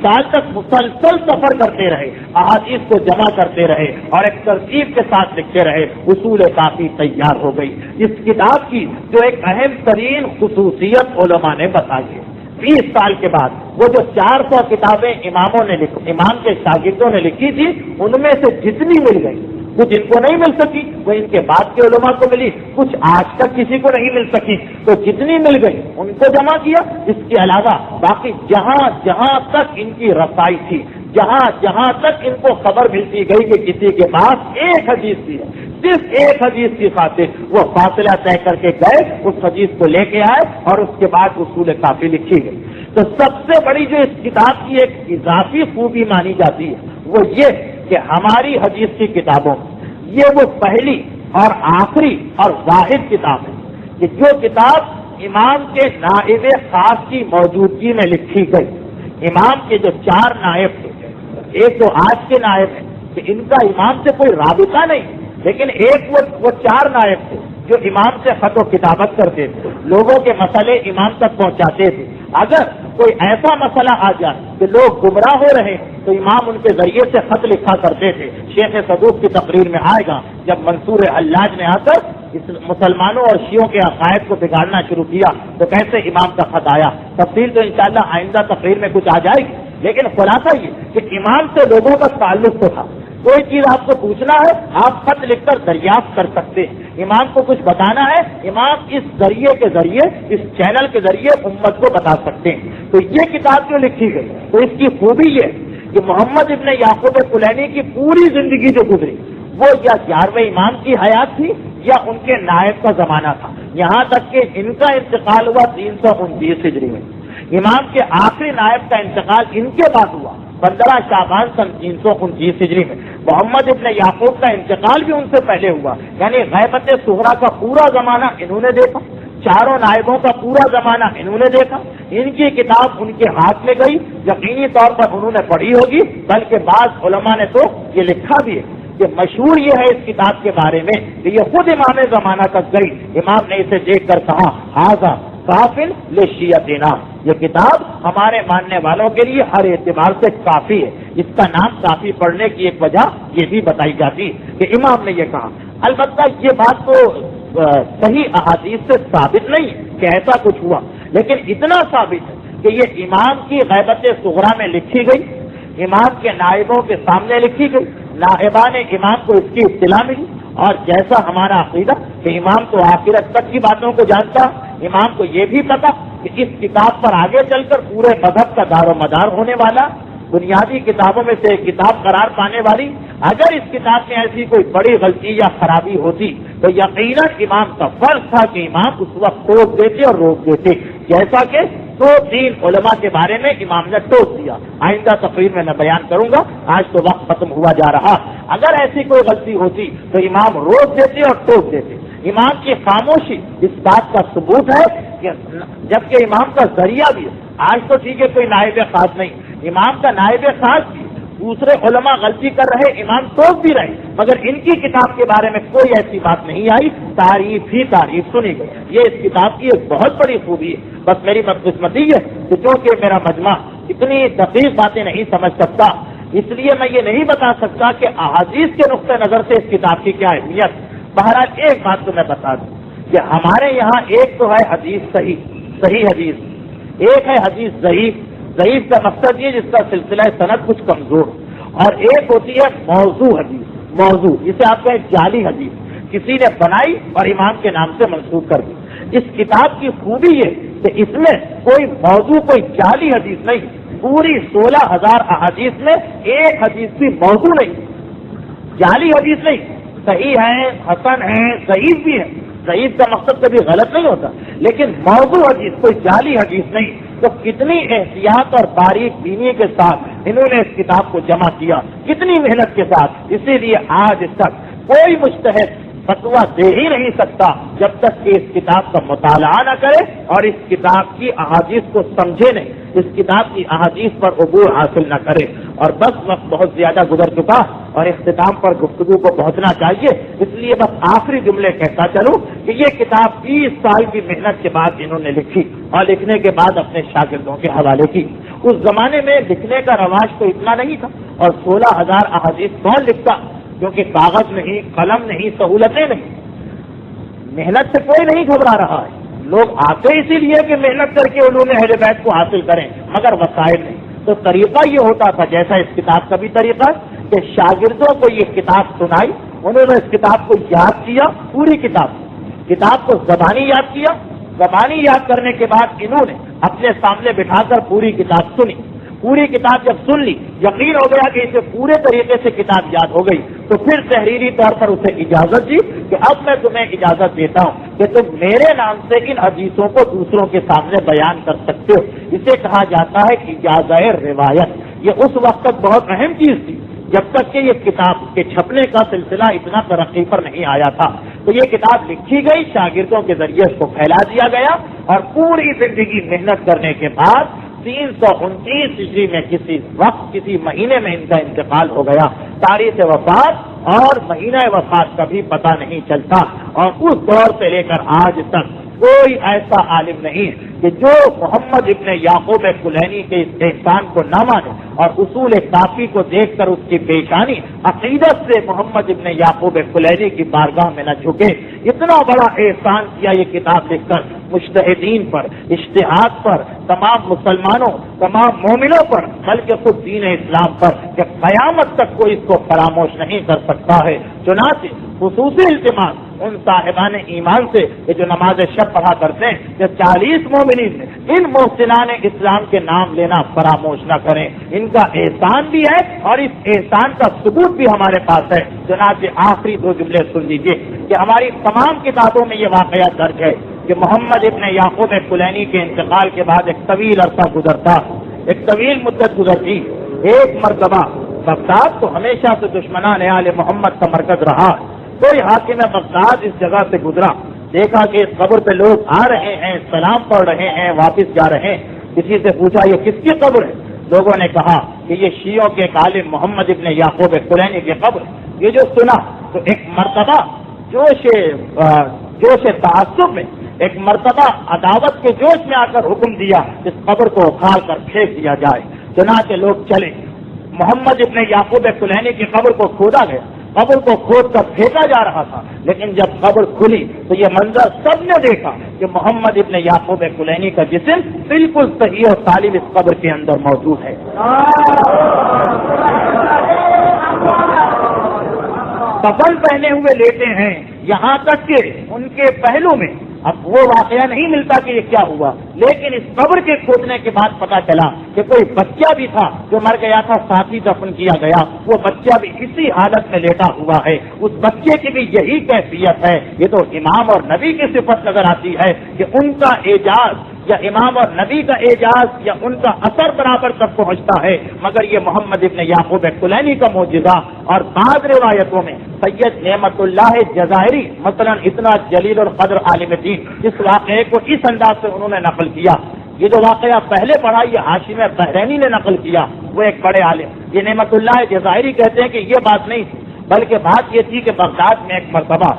سال تک مسلسل سفر کرتے رہے، احادیث کو جمع کرتے رہے، اور ایک ترتیب کے ساتھ لکھتے رہے۔ اصول کافی تیار ہو گئی۔ اس کتاب کی جو ایک اہم ترین خصوصیت علماء نے بتائی ہے، 20 سال کے بعد وہ جو 400 کتابیں امام کے شاگردوں نے لکھی تھی، ان میں سے جتنی مل گئی، کچھ ان کو نہیں مل سکی، وہ ان کے بعد کے علماء کو ملی، کچھ آج تک کسی کو نہیں مل سکی، تو جتنی مل گئی ان کو جمع کیا۔ اس کے علاوہ باقی جہاں تک ان کی رسائی تھی، جہاں تک ان کو خبر ملتی گئی کہ کسی کے پاس ایک حدیث بھی ہے، صرف ایک حدیث کی خاطر وہ فاصلہ طے کر کے گئے، اس حدیث کو لے کے آئے، اور اس کے بعد اصول کافی لکھی گئی۔ تو سب سے بڑی جو اس کتاب کی ایک اضافی خوبی مانی جاتی ہے وہ یہ کہ ہماری حدیث کی کتابوں یہ وہ پہلی اور آخری اور واحد کتاب ہے کہ جو کتاب امام کے نائب خاص کی موجودگی میں لکھی گئی۔ امام کے جو 4 نائب تھے، ایک تو آج کے نائب ہیں کہ ان کا امام سے کوئی رابطہ نہیں، لیکن ایک وہ 4 نائب تھے جو امام سے خط و کتابت کرتے تھے، لوگوں کے مسئلے امام تک پہنچاتے تھے۔ اگر کوئی ایسا مسئلہ آ جائے کہ لوگ گمراہ ہو رہے تو امام ان کے ذریعے سے خط لکھا کرتے تھے۔ شیخ صدوق کی تقریر میں آئے گا جب منصور حلاج نے آ کر مسلمانوں اور شیعوں کے عقائد کو بگاڑنا شروع کیا تو کیسے امام کا خط آیا۔ تفصیل تو انشاءاللہ آئندہ تقریر میں کچھ آ جائے گی، لیکن خلاصہ یہ کہ امام سے لوگوں کا تعلق تو تھا۔ کوئی چیز آپ کو پوچھنا ہے آپ خط لکھ کر دریافت کر سکتے ہیں، امام کو کچھ بتانا ہے امام اس ذریعے کے ذریعے، اس چینل کے ذریعے امت کو بتا سکتے ہیں۔ تو یہ کتاب جو لکھی گئی تو اس کی خوبی یہ کہ محمد ابن یعقوب کلینی کی پوری زندگی جو گزری وہ یا 11ویں امام کی حیات تھی یا ان کے نائب کا زمانہ تھا، یہاں تک کہ ان کا انتقال ہوا 329 ہجری میں، امام کے آخری نائب کا انتقال ان کے بعد ہوا 15 شعبان سن 329 ہجری میں۔ محمد ابن یعقوب کا انتقال بھی ان سے پہلے ہوا، یعنی غیبت صغریٰ کا پورا زمانہ انہوں نے دیکھا، 4 نائبوں کا پورا زمانہ انہوں نے دیکھا، ان کی کتاب ان کے ہاتھ میں گئی، یقینی طور پر انہوں نے پڑھی ہوگی، بلکہ بعض علماء نے تو یہ لکھا بھی ہے کہ مشہور یہ ہے اس کتاب کے بارے میں کہ یہ خود امام زمانہ تک گئی، امام نے اسے دیکھ کر کہا ھذا کافٍ لشیعتنا، یہ کتاب ہمارے ماننے والوں کے لیے ہر اعتبار سے کافی ہے۔ اس کا نام کافی پڑھنے کی ایک وجہ یہ بھی بتائی جاتی ہے کہ امام نے یہ کہا۔ البتہ یہ بات تو صحیح احادیث سے ثابت نہیں کہ ایسا کچھ ہوا، لیکن اتنا ثابت ہے کہ یہ امام کی غیبت صغریٰ میں لکھی گئی، امام کے نائبوں کے سامنے لکھی گئی، نائبان امام کو اس کی اطلاع ملی، اور جیسا ہمارا عقیدہ کہ امام تو آخرت تک کی باتوں کو جانتا، امام کو یہ بھی پتا کہ اس کتاب پر آگے چل کر پورے مذہب کا دار و مدار ہونے والا، بنیادی کتابوں میں سے ایک کتاب قرار پانے والی، اگر اس کتاب میں ایسی کوئی بڑی غلطی یا خرابی ہوتی تو یقیناً امام کا فرض تھا کہ امام اس وقت ٹوک دیتے اور روک دیتے، جیسا کہ 2-3 علماء کے بارے میں امام نے ٹوک دیا۔ آئندہ تقریر میں بیان کروں گا، آج تو وقت ختم ہوا جا رہا۔ اگر ایسی کوئی غلطی ہوتی تو امام روک دیتے اور ٹوک دیتے۔ امام کی خاموشی اس بات کا ثبوت ہے کہ جبکہ امام کا ذریعہ بھی ہے، آج تو ٹھیک ہے کوئی نائب خاص نہیں، امام کا نائب خاص بھی، دوسرے علماء غلطی کر رہے امام ٹوک بھی رہے، مگر ان کی کتاب کے بارے میں کوئی ایسی بات نہیں آئی، تعریف ہی تعریف سنی گئی۔ یہ اس کتاب کی ایک بہت بڑی خوبی ہے۔ بس میری بدقسمتی ہے کہ چونکہ میرا مجمع اتنی دقیق باتیں نہیں سمجھ سکتا، اس لیے میں یہ نہیں بتا سکتا کہ احادیث کے نقطۂ نظر سے اس کتاب کی کیا اہمیت۔ بہرحال ایک بات تو میں بتا دوں کہ ہمارے یہاں ایک تو ہے حدیث صحیح حدیث، ایک ہے حدیث ضعیف۔ ضعیف کا مقصد یہ جس کا سلسلہ سند کچھ کمزور، اور ایک ہوتی ہے موضوع حدیث۔ موضوع اسے آپ کہیں جعلی حدیث، کسی نے بنائی اور امام کے نام سے منسوخ کر دی۔ اس کتاب کی خوبی یہ کہ اس میں کوئی موضوع، کوئی جعلی حدیث نہیں، پوری 16,000 احادیث میں ایک حدیث بھی موضوع نہیں، جعلی حدیث نہیں، صحیح ہے، حسن ہے، ضعیف بھی ہے۔ ضعیف کا مقصد کبھی غلط نہیں ہوتا، لیکن موضوع حدیث، کوئی جعلی حدیث نہیں۔ تو کتنی احتیاط اور باریک بینی کے ساتھ انہوں نے اس کتاب کو جمع کیا، کتنی محنت کے ساتھ۔ اسی لیے آج تک کوئی مجتہد فتویٰ دے ہی نہیں سکتا جب تک کہ اس کتاب کا مطالعہ نہ کرے اور اس کتاب کی احادیث کو سمجھے نہیں، اس کتاب کی احادیث پر عبور حاصل نہ کرے۔ اور بس وقت بہت زیادہ گزر چکا اور اختتام پر گفتگو کو پہنچنا چاہیے، اس لیے بس آخری جملے کہتا چلوں کہ یہ کتاب 30 سال کی محنت کے بعد انہوں نے لکھی اور لکھنے کے بعد اپنے شاگردوں کے حوالے کی۔ اس زمانے میں لکھنے کا رواج تو اتنا نہیں تھا، اور 16,000 احادیث کون لکھتا، کیونکہ کاغذ نہیں، قلم نہیں، سہولتیں نہیں، محنت سے کوئی نہیں گھبرا رہا ہے۔ لوگ آتے اسی لیے کہ محنت کر کے علوم اہل بیت کو حاصل کریں، مگر وسائل نہیں۔ تو طریقہ یہ ہوتا تھا جیسا اس کتاب کا بھی طریقہ ہے کہ شاگردوں کو یہ کتاب سنائی، انہوں نے اس کتاب کو یاد کیا، پوری کتاب کو زبانی یاد کیا، زبانی یاد کرنے کے بعد انہوں نے اپنے سامنے بٹھا کر پوری کتاب سنی۔ پوری کتاب جب سن لی، یقین ہو گیا کہ اسے پورے طریقے سے کتاب یاد ہو گئی، تو پھر تحریری طور پر اسے اجازت دی کہ اب میں تمہیں اجازت دیتا ہوں کہ تم میرے نام سے ان حدیثوں کو دوسروں کے سامنے بیان کر سکتے ہو۔ اسے کہا جاتا ہے اجازت روایت۔ یہ اس وقت تک بہت اہم چیز تھی جب تک کہ یہ کتاب کے چھپنے کا سلسلہ اتنا ترقی پر نہیں آیا تھا۔ تو یہ کتاب لکھی گئی، شاگردوں کے ذریعے اس کو پھیلا دیا گیا، اور پوری زندگی محنت کرنے کے بعد 329 ہجری میں کسی وقت کسی مہینے میں ان کا انتقال ہو گیا۔ تاریخ وفات اور مہینہ وفات کا بھی پتہ نہیں چلتا، اور اس دور سے لے کر آج تک کوئی ایسا عالم نہیں کہ جو محمد ابن یعقوب کلینی کے اس احسان کو نہ مانے اور اصول کافی کو دیکھ کر اس کی پیشانی عقیدت سے محمد ابن یعقوب کلینی کی بارگاہ میں نہ جھکے۔ اتنا بڑا احسان کیا یہ کتاب لکھ کر مجتہدین پر، اجتہاد پر، تمام مسلمانوں، تمام مومنوں پر، بلکہ خود دین اسلام پر، کہ قیامت تک کوئی اس کو فراموش نہیں کر سکتا ہے۔ چنانچہ خصوصی التماس ان صاحبان ایمان سے کہ جو نماز شب پڑھا کرتے ہیں کہ 40 مومنین ان محسنان اسلام کے نام لینا فراموش نہ کریں۔ ان کا احسان بھی ہے اور اس احسان کا ثبوت بھی ہمارے پاس ہے۔ چنانچہ آخری 2 جملے سن لیجیے کہ ہماری تمام کتابوں میں یہ واقعہ درج ہے کہ محمد ابن یعقوب کلینی کے انتقال کے بعد ایک طویل عرصہ گزرتا، ایک طویل مدت گزرتی۔ ایک مرتبہ بغداد تو ہمیشہ سے دشمنان آل محمد کا مرکز رہا، کوئی حاکم بغداد اس جگہ سے گزرا، دیکھا کہ اس قبر پہ لوگ آ رہے ہیں، سلام پڑھ رہے ہیں، واپس جا رہے ہیں۔ کسی سے پوچھا یہ کس کی قبر ہے؟ لوگوں نے کہا کہ یہ شیعوں کے ایک عالم محمد ابن یعقوب کلینی کی قبر۔ یہ جو سنا تو ایک مرتبہ جوش تعصب میں، ایک مرتبہ عداوت کے جوش میں آ کر حکم دیا اس قبر کو اکھاڑ کر پھینک دیا جائے۔ چنانچہ لوگ چلے، محمد ابن یعقوب کلینی کی قبر کو کھودا گیا، قبر کو کھود کر پھینکا جا رہا تھا، لیکن جب قبر کھلی تو یہ منظر سب نے دیکھا کہ محمد ابن یعقوب کلینی کا جسم بالکل صحیح اور سالم اس قبر کے اندر موجود ہے۔ کفن پہنے ہوئے لیتے ہیں، یہاں تک کہ ان کے پہلو میں اب وہ واقعہ نہیں ملتا کہ یہ کیا ہوا، لیکن اس قبر کے کھودنے کے بعد پتا چلا کہ کوئی بچہ بھی تھا جو مر گیا تھا، ساتھ ہی دفن کیا گیا، وہ بچہ بھی اسی حالت میں لیٹا ہوا ہے۔ اس بچے کی بھی یہی کیفیت ہے۔ یہ تو امام اور نبی کی صفت نظر آتی ہے کہ ان کا اعجاز یا امام اور نبی کا اعجاز یا ان کا اثر برابر تک پہنچتا ہے، مگر یہ محمد ابن یعقوب کلینی کا معجزہ۔ اور بعض روایتوں میں سید نعمت اللہ جزائری مثلا اتنا جلیل القدر عالم دین، اس واقعے کو اس انداز سے انہوں نے نقل کیا۔ یہ جو واقعہ پہلے پڑھا یہ ہاشم بحرینی نے نقل کیا، وہ ایک بڑے عالم، یہ نعمت اللہ جزائری کہتے ہیں کہ یہ بات نہیں تھی، بلکہ بات یہ تھی کہ بغداد میں ایک مرتبہ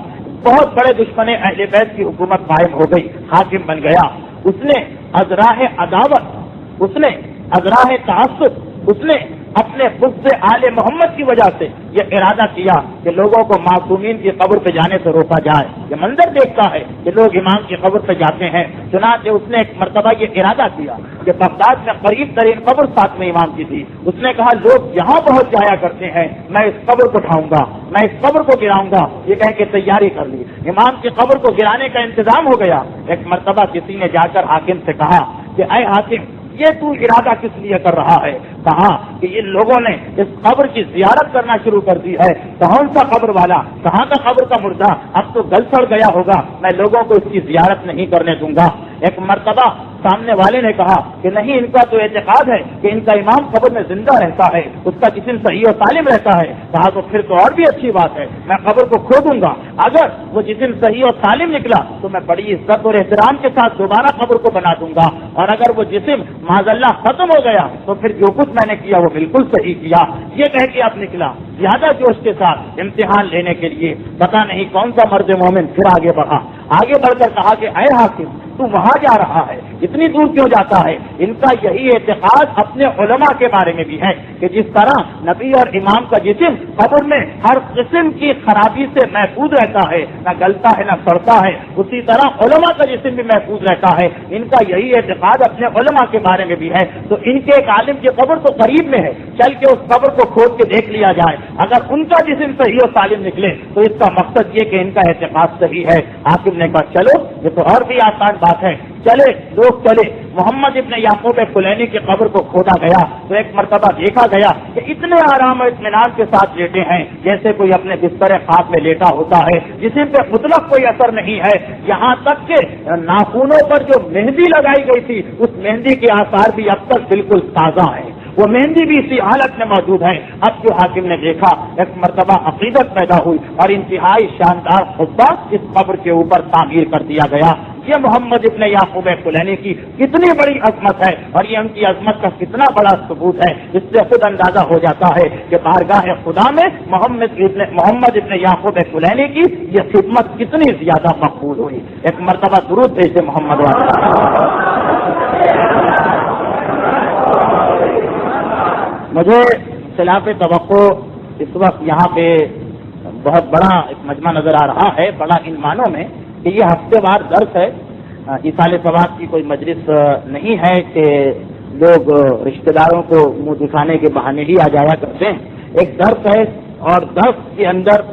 بہت بڑے دشمن اہل بیت کی حکومت قائم ہو گئی، حاکم بن گیا۔ اس نے ازراہ عداوت، اس نے ازراہ تعصب، اس نے اپنے بغض آل محمد کی وجہ سے یہ ارادہ کیا کہ لوگوں کو معصومین کی قبر پہ جانے سے روکا جائے۔ یہ منظر دیکھتا ہے کہ لوگ امام کی قبر پہ جاتے ہیں، چنانچہ اس نے ایک مرتبہ یہ ارادہ کیا کہ بغداد میں قریب ترین قبر ساتھ میں امام کی تھی، اس نے کہا لوگ یہاں پہنچ جایا کرتے ہیں، میں اس قبر کو اٹھاؤں گا، میں اس قبر کو گراؤں گا، یہ کہہ کے تیاری کر لی۔ امام کی قبر کو گرانے کا انتظام ہو گیا۔ ایک مرتبہ کسی نے جا کر حاکم سے کہا کہ اے حاکم، یہ تو ارادہ کس لیے کر رہا ہے؟ کہا کہ ان لوگوں نے اس قبر کی زیارت کرنا شروع کر دی ہے، کون سا قبر والا، کہاں کا قبر کا مردہ، اب تو گل سڑ گیا ہوگا، میں لوگوں کو اس کی زیارت نہیں کرنے دوں گا۔ ایک مرتبہ سامنے والے نے کہا کہ نہیں، ان کا تو اعتقاد ہے کہ ان کا امام قبر میں زندہ رہتا ہے، اس کا جسم صحیح و سالم رہتا ہے۔ کہا تو پھر تو اور بھی اچھی بات ہے، میں قبر کو کھودوں گا، اگر وہ جسم صحیح و سالم نکلا تو میں بڑی عزت اور احترام کے ساتھ دوبارہ قبر کو بنا دوں گا، اور اگر وہ جسم معاذ اللہ ختم ہو گیا تو پھر جو کچھ میں نے کیا وہ بالکل صحیح کیا۔ یہ کہہ کے اب نکلا زیادہ جوش کے ساتھ امتحان لینے کے لیے، پتا نہیں کون سا مرد مومن پھر آگے بڑھا، آگے بڑھ کر کہا کہ اے حاکم، تو وہاں جا رہا ہے، اتنی دور کیوں جاتا ہے؟ ان کا یہی اعتقاد اپنے علماء کے بارے میں بھی ہے کہ جس طرح نبی اور امام کا جسم قبر میں ہر قسم کی خرابی سے محفوظ رہتا ہے، نہ گلتا ہے نہ سڑتا ہے، اسی طرح علماء کا جسم بھی محفوظ رہتا ہے۔ ان کا یہی اعتقاد اپنے علماء کے بارے میں بھی ہے، تو ان کے ایک عالم کی قبر تو قریب میں ہے، چل کے اس قبر کو کھود کے دیکھ لیا جائے، اگر ان کا جسم صحیح و سالم نکلے تو اس کا مقصد یہ کہ ان کا اعتقاد صحیح ہے۔ حاکم نے کہا چلو، یہ تو اور بھی آسان بات ہے، چلے لوگ چلے۔ محمد ابن یعقوب کلینی کی قبر کو کھودا گیا تو ایک مرتبہ دیکھا گیا کہ اتنے آرام اور اطمینان کے ساتھ لیٹے ہیں جیسے کوئی اپنے بستر خواب میں لیٹا ہوتا ہے، جسم پہ مطلق کوئی اثر نہیں ہے، یہاں تک کہ ناخنوں پر جو مہندی لگائی گئی تھی اس مہندی کے آثار بھی اب تک بالکل تازہ ہیں، وہ مہندی بھی اسی حالت میں موجود ہے. اب جو حاکم نے دیکھا ایک مرتبہ عقیدت پیدا ہوئی اور انتہائی شاندار خطبہ اس قبر کے اوپر تعمیر کر دیا گیا. یہ محمد ابن یعقوب کلینی کی کتنی بڑی عظمت ہے اور یہ ان کی عظمت کا کتنا بڑا ثبوت ہے. اس سے خود اندازہ ہو جاتا ہے کہ بارگاہ خدا میں محمد ابن یعقوب کلینی کی یہ خدمت کتنی زیادہ مقبول ہوئی. ایک مرتبہ درود بھیجے محمد مجھے خلاف توقع اس وقت یہاں پہ بہت بڑا ایک مجمع نظر آ رہا ہے. بڑا ان معنوں میں کہ یہ ہفتے وار درس ہے. ایصال ثواب کی کوئی مجلس نہیں ہے کہ لوگ رشتہ داروں کو منہ دکھانے کے بہانے ہی آ جایا کرتے ہیں. ایک درس ہے اور درس کے اندر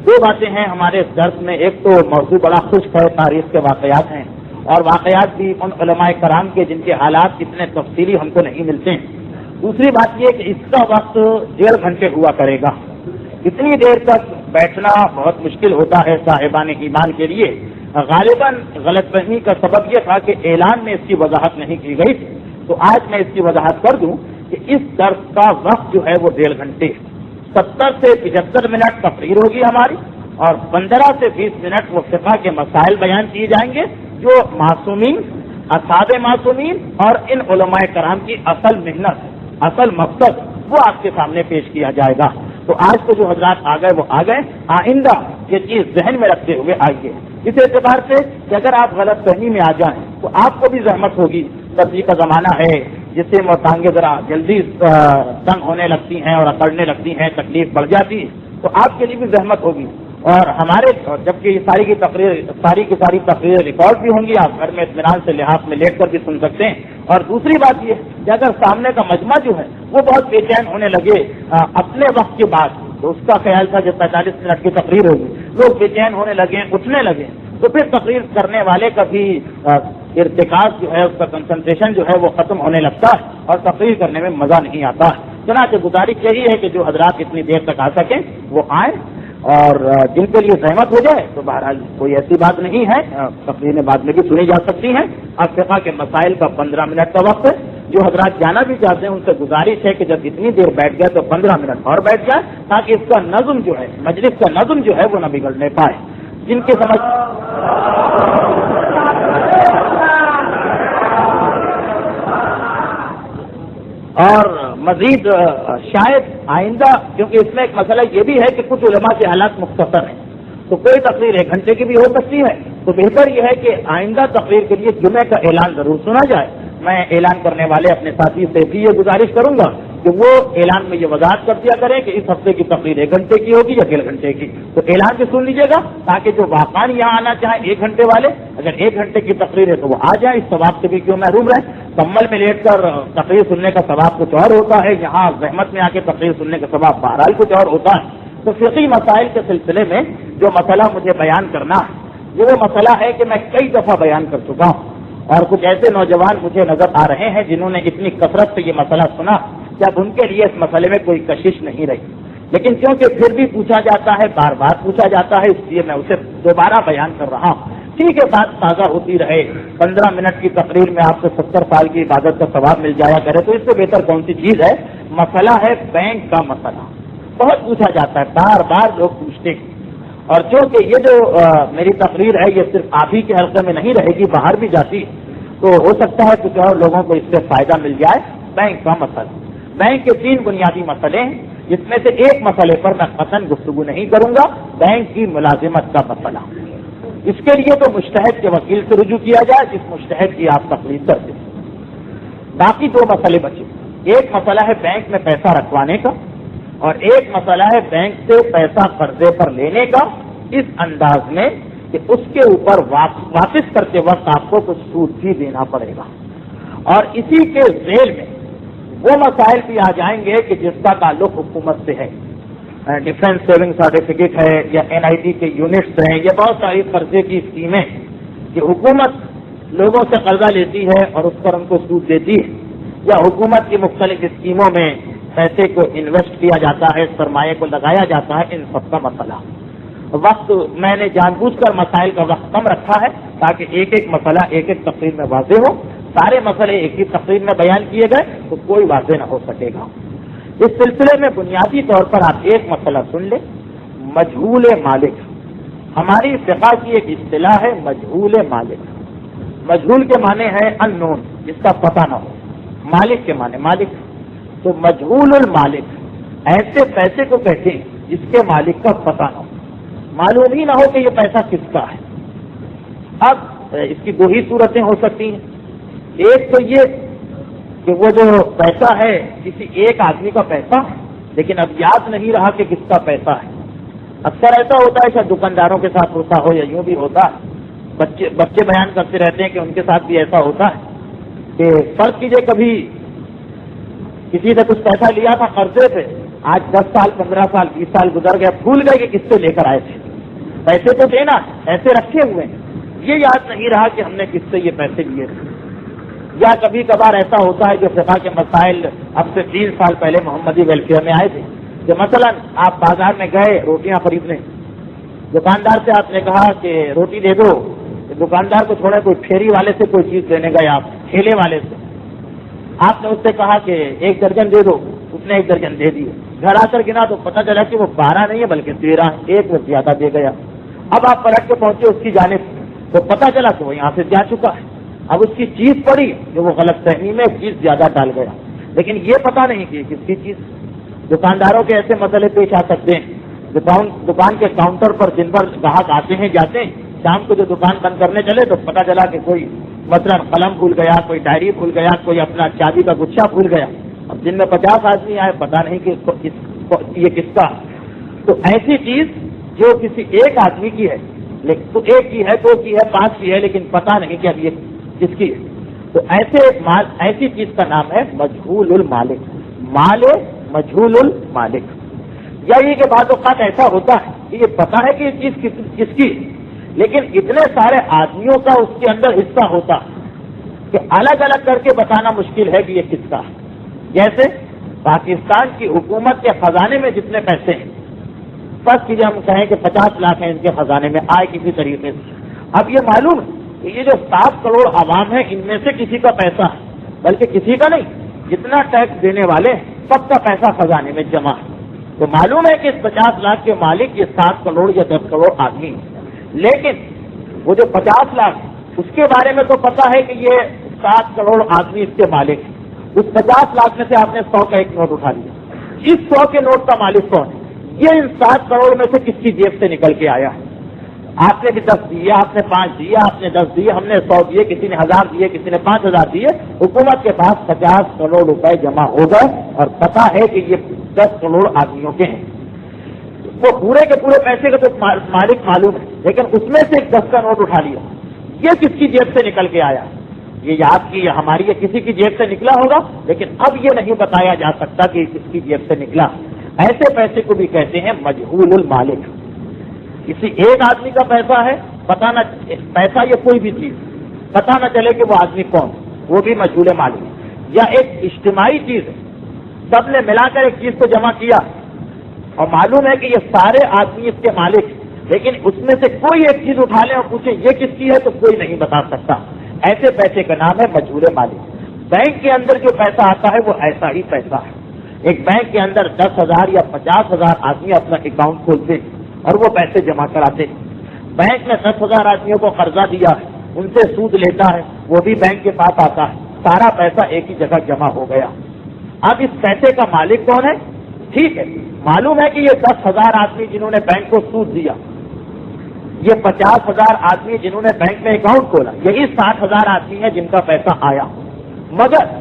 دو باتیں ہیں ہمارے اس درس میں. ایک تو موضوع بڑا خشک ہے, تاریخ کے واقعات ہیں اور واقعات بھی ان علماء کرام کے جن کے حالات اتنے تفصیلی ہم کو نہیں ملتے ہیں. دوسری بات یہ کہ اس کا وقت 1.5 گھنٹے ہوا کرے گا. اتنی دیر تک بیٹھنا بہت مشکل ہوتا ہے صاحبان ایمان کے لیے. غالباً غلط فہمی کا سبب یہ تھا کہ اعلان میں اس کی وضاحت نہیں کی گئی تھی, تو آج میں اس کی وضاحت کر دوں کہ اس درس کا وقت جو ہے وہ 1.5 گھنٹے, 70 سے 75 منٹ تقریر ہوگی ہماری اور 15 سے 20 منٹ وہ فقہ کے مسائل بیان کیے جائیں گے جو معصومین, اصحاب معصومین اور ان علماء کرام کی اصل محنت, اصل مقصد وہ آپ کے سامنے پیش کیا جائے گا. تو آج کو جو حضرات آ گئے وہ آ گئے, آئندہ یہ چیز ذہن میں رکھتے ہوئے آئیے. اس اعتبار سے کہ اگر آپ غلط فہمی میں آ جائیں تو آپ کو بھی زحمت ہوگی. سبزی کا زمانہ ہے جس سے ٹانگیں ذرا جلدی تنگ ہونے لگتی ہیں اور اکڑنے لگتی ہیں, تکلیف بڑھ جاتی ہے, تو آپ کے لیے بھی زحمت ہوگی. اور ہمارے جبکہ یہ ساری کی تقریر ریکارڈ بھی ہوں گی, آپ گھر میں اطمینان سے لحاظ میں لیٹ کر بھی سن سکتے ہیں. اور دوسری بات یہ کہ اگر سامنے کا مجمع جو ہے وہ بہت بے چین ہونے لگے اپنے وقت کے بعد, تو اس کا خیال تھا جب 45 منٹ کی تقریر ہوگی, لوگ بے چین ہونے لگے, اٹھنے لگے, تو پھر تقریر کرنے والے کا بھی ارتکاز جو ہے, اس کا کنسنٹریشن جو ہے وہ ختم ہونے لگتا ہے اور تقریر کرنے میں مزہ نہیں آتا ہے. چنانچہ گزارش یہی ہے کہ جو حضرات اتنی دیر تک آ سکیں وہ آئیں, اور جن کے لیے زحمت ہو جائے تو بہرحال کوئی ایسی بات نہیں ہے, تقریریں بعد میں بھی سنی جا سکتی ہیں. اب فقہ کے مسائل کا 15 منٹ کا وقت ہے. جو حضرات جانا بھی چاہتے ہیں ان سے گزارش ہے کہ جب اتنی دیر بیٹھ گئے تو 15 منٹ اور بیٹھ جائے, تاکہ اس کا نظم جو ہے, مجلس کا نظم جو ہے وہ نہ بگڑنے پائے. جن کے سمجھ اور مزید شاید آئندہ, کیونکہ اس میں ایک مسئلہ یہ بھی ہے کہ کچھ علماء کے حالات مختصر ہیں, تو کوئی تقریر 1 گھنٹے کی بھی ہو سکتی ہے. تو بہتر یہ ہے کہ آئندہ تقریر کے لیے جمعے کا اعلان ضرور سنا جائے. میں اعلان کرنے والے اپنے ساتھی سے بھی یہ گزارش کروں گا کہ وہ اعلان میں یہ وضاحت کر دیا کریں کہ اس ہفتے کی تقریر 1 گھنٹے کی ہوگی یا 1.5 گھنٹے کی. تو اعلان بھی سن لیجیے گا تاکہ جو واقعی یہاں آنا چاہیں 1 گھنٹے والے, اگر 1 گھنٹے کی تقریر ہے تو وہ آ جائیں, اس ثواب سے بھی کیوں محروم رہے. کمل میں لیٹ کر تقریر سننے کا ثواب کچھ اور ہوتا ہے, یہاں زحمت میں آ کے تقریر سننے کا ثواب بہرحال کچھ اور ہوتا ہے. تو فقہی مسائل کے سلسلے میں جو مسئلہ مجھے بیان کرنا ہے وہ مسئلہ ہے کہ میں کئی دفعہ بیان کر چکا ہوں, اور کچھ ایسے نوجوان مجھے نظر آ رہے ہیں جنہوں نے اتنی کثرت سے یہ مسئلہ سنا جب ان کے لیے اس مسئلے میں کوئی کشش نہیں رہی. لیکن کیونکہ پھر بھی پوچھا جاتا ہے, بار بار پوچھا جاتا ہے, اس لیے میں اسے دوبارہ بیان کر رہا ہوں. ٹھیک ہے, بات تازہ ہوتی رہے. 15 منٹ کی تقریر میں آپ کو 70 سال کی عبادت کا ثواب مل جایا کرے تو اس سے بہتر کون سی چیز ہے. مسئلہ ہے بینک کا مسئلہ, بہت پوچھا جاتا ہے, بار بار لوگ پوچھتے ہیں. اور چونکہ یہ جو میری تقریر ہے یہ صرف آپ ہی کے حلقے میں نہیں رہے گی, باہر بھی جاتی, تو ہو سکتا ہے کچھ اور لوگوں کو اس سے فائدہ مل جائے. بینک کا مسئلہ, بینک کے 3 بنیادی مسئلے ہیں, جس میں سے ایک مسئلے پر میں قطعاً گفتگو نہیں کروں گا, بینک کی ملازمت کا مسئلہ. اس کے لیے تو مجتہد کے وکیل سے رجوع کیا جائے جس مجتہد کی آپ تقریر کرتے ہیں. باقی 2 مسئلے بچے. ایک مسئلہ ہے بینک میں پیسہ رکھوانے کا, اور ایک مسئلہ ہے بینک سے پیسہ قرضے پر لینے کا, اس انداز میں کہ اس کے اوپر واپس کرتے وقت آپ کو کچھ سود بھی دینا پڑے گا. اور اسی کے ذیل میں وہ مسائل بھی آ جائیں گے کہ جس کا تعلق حکومت سے ہے. ڈیفینس سیونگ سرٹیفکیٹ ہے یا NIT کے یونٹس ہیں, یہ بہت ساری قرضے کی اسکیمیں کہ حکومت لوگوں سے قرضہ لیتی ہے اور اس پر ان کو سود دیتی ہے, یا حکومت کی مختلف اسکیموں میں پیسے کو انویسٹ کیا جاتا ہے, سرمایہ کو لگایا جاتا ہے. ان سب کا مسئلہ وقت میں نے جان بوجھ کر مسائل کا وقت کم رکھا ہے تاکہ ایک ایک مسئلہ ایک ایک تقریر میں واضح ہو. سارے مسئلے ایک ہی تقریر میں بیان کیے گئے تو کوئی واضح نہ ہو سکے گا۔ اس سلسلے میں بنیادی طور پر آپ ایک مسئلہ سن لیں، مجہول مالک۔ ہماری فقہ کی ایک اصطلاح ہے مجہول مالک۔ مجہول کے معنی ہے ان نون، جس کا پتہ نہ ہو، مالک کے معنی مالک۔ تو مجہول المالک ایسے پیسے کو کہتے ہیں جس کے مالک کا پتہ نہ ہو، معلوم ہی نہ ہو کہ یہ پیسہ کس کا ہے۔ اب اس کی دو ہی صورتیں ہو سکتی ہیں، ایک تو یہ کہ وہ جو پیسہ ہے کسی ایک آدمی کا پیسہ ہے لیکن اب یاد نہیں رہا کہ کس کا پیسہ ہے۔ اکثر ایسا ہوتا ہے، شاید دکانداروں کے ساتھ ہوتا ہو یا یوں بھی ہوتا ہے، بچے بیان کرتے رہتے ہیں کہ ان کے ساتھ بھی ایسا ہوتا ہے کہ فرض کیجئے کبھی کسی نے کچھ پیسہ لیا تھا قرضے پہ، آج 10 سال 15 سال 20 سال گزر گیا، بھول گئے کہ کس سے لے کر آئے تھے، پیسے تو دینا ایسے رکھے ہوئے ہیں، یہ یاد نہیں رہا کہ ہم نے کس سے یہ پیسے لیے تھے۔ یا کبھی کبھار ایسا ہوتا ہے جو فقہ کے مسائل اب سے 3 سال پہلے محمدی ویلفیئر میں آئے تھے کہ مثلا آپ بازار میں گئے روٹیاں خریدنے، دکاندار سے آپ نے کہا کہ روٹی دے دو، دکاندار کو چھوڑے کوئی پھیری والے سے کوئی چیز لینے گئے، آپ ٹھیلے والے سے آپ نے اس سے کہا کہ 1 درجن دے دو، اس نے 1 درجن دے دیے، گھر آ کر گنا تو پتہ چلا کہ وہ 12 نہیں ہے بلکہ 13، ایک وہ زیادہ دے گیا۔ اب آپ پلٹ کے پہنچے اس کی جانب تو پتہ چلا کہ وہ یہاں سے جا چکا ہے، اب اس کی چیز پڑی کہ وہ غلط فہمی میں ایک چیز زیادہ ڈال گیا، لیکن یہ پتہ نہیں کہ کس کی چیز۔ دکانداروں کے ایسے مسئلے پیش آ سکتے ہیں، دکان کے کاؤنٹر پر دن بھر گاہک آتے ہیں جاتے ہیں، شام کو جو دکان بند کرنے چلے تو پتہ چلا کہ کوئی مثلا قلم بھول گیا، کوئی ڈائری بھول گیا، کوئی اپنا چابی کا گچھا بھول گیا، اب دن میں 50 آدمی آئے، پتہ نہیں کہ یہ کس کا۔ تو ایسی چیز جو کسی ایک آدمی کی ہے، تو ایک کی ہے، 2 کی ہے، 5 کی ہے، لیکن پتہ نہیں کہ اب یہ کس کی ہے، تو ایسی چیز کا نام ہے مجہول المالک، مال مجہول المالک۔ یا یہ کہ بعض اوقات ایسا ہوتا ہے کہ یہ پتہ ہے کہ یہ چیز کس کی، لیکن اتنے سارے آدمیوں کا اس کے اندر حصہ ہوتا کہ الگ الگ کر کے بتانا مشکل ہے کہ یہ کس کا ہے۔ جیسے پاکستان کی حکومت کے خزانے میں جتنے پیسے ہیں، بس کیجیے ہم کہیں کہ 50 لاکھ ہیں ان کے خزانے میں آئے کسی طریقے سے، اب یہ معلوم ہے کہ یہ جو 7 کروڑ عوام ہے ان میں سے کسی کا پیسہ ہے، بلکہ کسی کا نہیں، جتنا ٹیکس دینے والے سب کا پیسہ خزانے میں جمع ہے، تو معلوم ہے کہ اس 50 لاکھ کے مالک یہ 7 کروڑ یا 10 کروڑ آدمی ہیں، لیکن وہ جو 50 لاکھ اس کے بارے میں تو پتا ہے کہ یہ 7 کروڑ آدمی اس کے مالک ہیں، اس 50 لاکھ میں سے آپ نے 100 کا ایک نوٹ اٹھا لیا، اس 100 کے نوٹ کا مالک کون ہے؟ یہ ان 7 کروڑ میں سے کس کی جیب سے نکل کے آیا ہے؟ آپ نے بھی 10 دیے، آپ نے 5 دیے، آپ نے 10 دیے، ہم نے 100 دیے، کسی نے 1000 دیے، کسی نے 5000 دیے، حکومت کے پاس 50 کروڑ روپے جمع ہو گئے اور پتا ہے کہ یہ 10 کروڑ آدمیوں کے ہیں، وہ پورے کے پورے پیسے کا تو مالک معلوم ہے، لیکن اس میں سے 10 کا نوٹ اٹھا لیا، یہ کس کی جیب سے نکل کے آیا؟ یہ یاد کی ہماری یہ کسی کی جیب سے نکلا ہوگا، لیکن اب یہ نہیں بتایا جا سکتا کہ کس کی جیب سے نکلا۔ ایسے پیسے کو بھی کہتے ہیں مجہول المالک۔ کسی ایک آدمی کا پیسہ ہے، پتہ نہ پیسہ یا کوئی بھی چیز پتہ نہ چلے کہ وہ آدمی کون، وہ بھی مجہول مالک۔ یا ایک اجتماعی چیز ہے، سب نے ملا کر ایک چیز کو جمع کیا اور معلوم ہے کہ یہ سارے آدمی اس کے مالک، لیکن اس میں سے کوئی ایک چیز اٹھا لیں اور پوچھیں یہ کس کی ہے تو کوئی نہیں بتا سکتا، ایسے پیسے کا نام ہے مجہول مالک۔ بینک کے اندر جو پیسہ آتا ہے وہ ایسا ہی پیسہ ہے۔ ایک بینک کے اندر 10,000 یا 50,000 آدمی اپنا اکاؤنٹ کھولتے ہیں اور وہ پیسے جمع کراتے ہیں۔ بینک نے 10,000 آدمیوں کو قرضہ دیا ہے، ان سے سود لیتا ہے، وہ بھی بینک کے پاس آتا ہے، سارا پیسہ ایک ہی جگہ جمع ہو گیا۔ اب اس پیسے کا مالک کون ہے؟ ٹھیک ہے، معلوم ہے کہ یہ 10,000 آدمی جنہوں نے بینک کو سود دیا، یہ 50,000 آدمی جنہوں نے بینک میں اکاؤنٹ کھولا، یہی 60,000 آدمی ہیں جن کا پیسہ آیا، مگر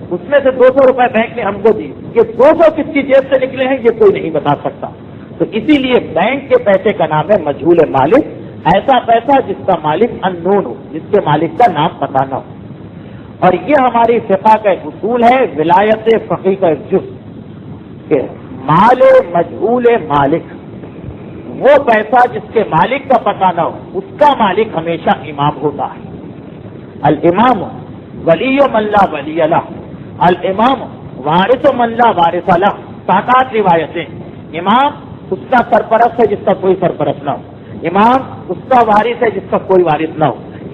اس میں سے 200 روپے بینک نے ہم کو دی، یہ 200 کس کی جیب سے نکلے ہیں یہ کوئی نہیں بتا سکتا۔ تو اسی لیے بینک کے پیسے کا نام ہے مجہول مالک، ایسا پیسہ جس کا مالک اننون ہو، جس کے مالک کا نام پتہ نہ ہو۔ اور یہ ہماری فقہ کا ایک اصول ہے، ولایت فقیہ کا ایک جز کہ مال مجہول مالک، وہ پیسہ جس کے مالک کا پتہ نہ ہو اس کا مالک ہمیشہ امام ہوتا ہے۔ الامام ولی من لا ولی لہ، الامام وارث من لا وارث لہ، 7 روایتیں۔ امام اس کا سرپرست ہے جس کا کوئی سرپرست نہ ہو، امام اس کا وارث ہے جس کا کوئی وارث نہ ہو،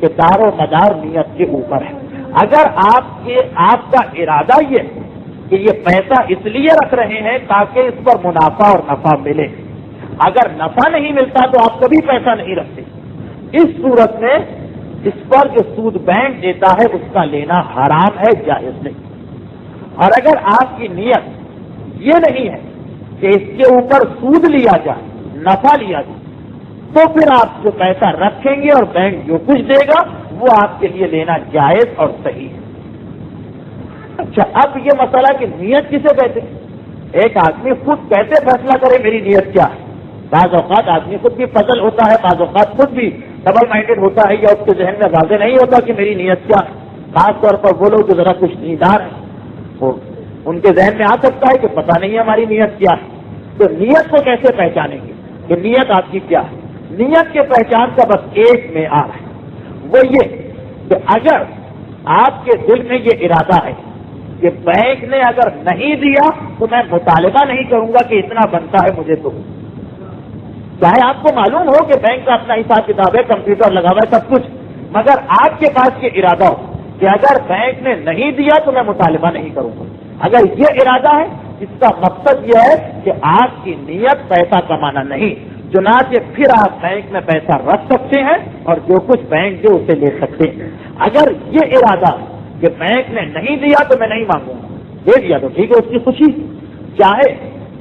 کہ دار و مدار نیت کے اوپر ہے. اگر آپ کا ارادہ یہ کہ یہ پیسہ اس لیے رکھ رہے ہیں تاکہ اس پر منافع اور نفع ملے، اگر نفع نہیں ملتا تو آپ کبھی پیسہ نہیں رکھتے. اس صورت میں اس پر جو سود بینک دیتا ہے اس کا لینا حرام ہے، جائز نہیں. اور اگر آپ کی نیت یہ نہیں ہے کہ اس کے اوپر سود لیا جائے، نفع لیا جائے، تو پھر آپ جو پیسہ رکھیں گے اور بینک جو کچھ دے گا وہ آپ کے لیے لینا جائز اور صحیح ہے. اچھا، اب یہ مسئلہ کہ نیت کسے کہتے ہیں؟ ایک آدمی خود کیسے فیصلہ کرے میری نیت کیا ہے؟ بعض اوقات آدمی خود بھی فضل ہوتا ہے، بعض اوقات خود بھی ڈبل مائنڈیڈ ہوتا ہے، یا اس کے ذہن میں واضح نہیں ہوتا کہ میری نیت کیا ہے. خاص طور پر وہ لوگ جو ذرا کچھ دیندار ہیں، ان کے ذہن میں آ سکتا ہے کہ پتہ نہیں ہماری نیت کیا ہے. تو نیت کو کیسے پہچانیں گے کہ نیت آپ کی کیا ہے؟ نیت کے پہچان کا بس ایک معیار ہے، وہ یہ کہ اگر آپ کے دل میں یہ ارادہ ہے کہ بینک نے اگر نہیں دیا تو میں مطالبہ نہیں کروں گا کہ اتنا بنتا ہے مجھے تو، چاہے آپ کو معلوم ہو کہ بینک کا اپنا حساب کتاب ہے، کمپیوٹر لگا ہوا ہے، سب کچھ، مگر آپ کے پاس یہ ارادہ ہو کہ اگر بینک نے نہیں دیا تو میں مطالبہ نہیں کروں گا. اگر یہ ارادہ ہے، اس کا مقصد یہ ہے کہ آپ کی نیت پیسہ کمانا نہیں، چنانچہ پھر آپ بینک میں پیسہ رکھ سکتے ہیں اور جو کچھ بینک دے اسے لے سکتے ہیں. اگر یہ ارادہ کہ بینک نے نہیں دیا تو میں نہیں مانگوں گا، دے دیا تو ٹھیک ہے، اس کی خوشی، چاہے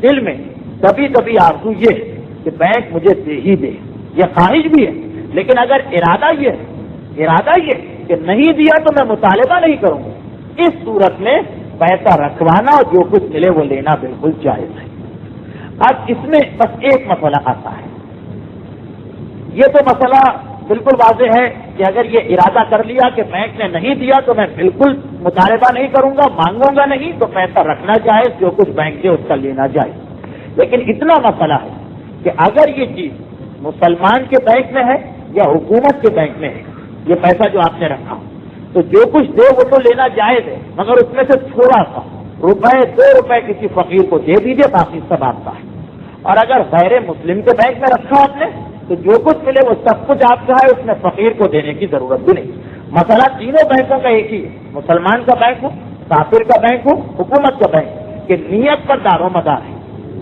دل میں کبھی کبھی آرزو یہ کہ بینک مجھے دے ہی دے، یہ خواہش بھی ہے، لیکن اگر ارادہ یہ کہ نہیں دیا تو میں مطالبہ نہیں کروں گا، اس صورت میں پیسہ رکھوانا اور جو کچھ ملے وہ لینا بالکل جائز ہے. اب اس میں بس ایک مسئلہ آتا ہے، یہ تو مسئلہ بالکل واضح ہے کہ اگر یہ ارادہ کر لیا کہ بینک نے نہیں دیا تو میں بالکل مطالبہ نہیں کروں گا، مانگوں گا نہیں، تو پیسہ رکھنا جائز، جو کچھ بینک دے اس کا لینا جائز. لیکن اتنا مسئلہ ہے کہ اگر یہ چیز مسلمان کے بینک میں ہے یا حکومت کے بینک میں ہے، یہ پیسہ جو آپ نے رکھا تو جو کچھ دے وہ تو لینا جائز ہے، مگر اس میں سے تھوڑا سا روپے 2 روپے کسی فقیر کو دے دیجیے، باقی سب آپ کا ہے. اور اگر غیر مسلم کے بینک میں رکھا آپ نے تو جو کچھ ملے وہ سب کچھ آپ کا ہے، اس میں فقیر کو دینے کی ضرورت بھی نہیں. مسئلہ تینوں بینکوں کا ایک ہی ہے، مسلمان کا بینک ہو، کافر کا بینک ہو، حکومت کا بینک، کہ نیت پر دار و مدار ہے.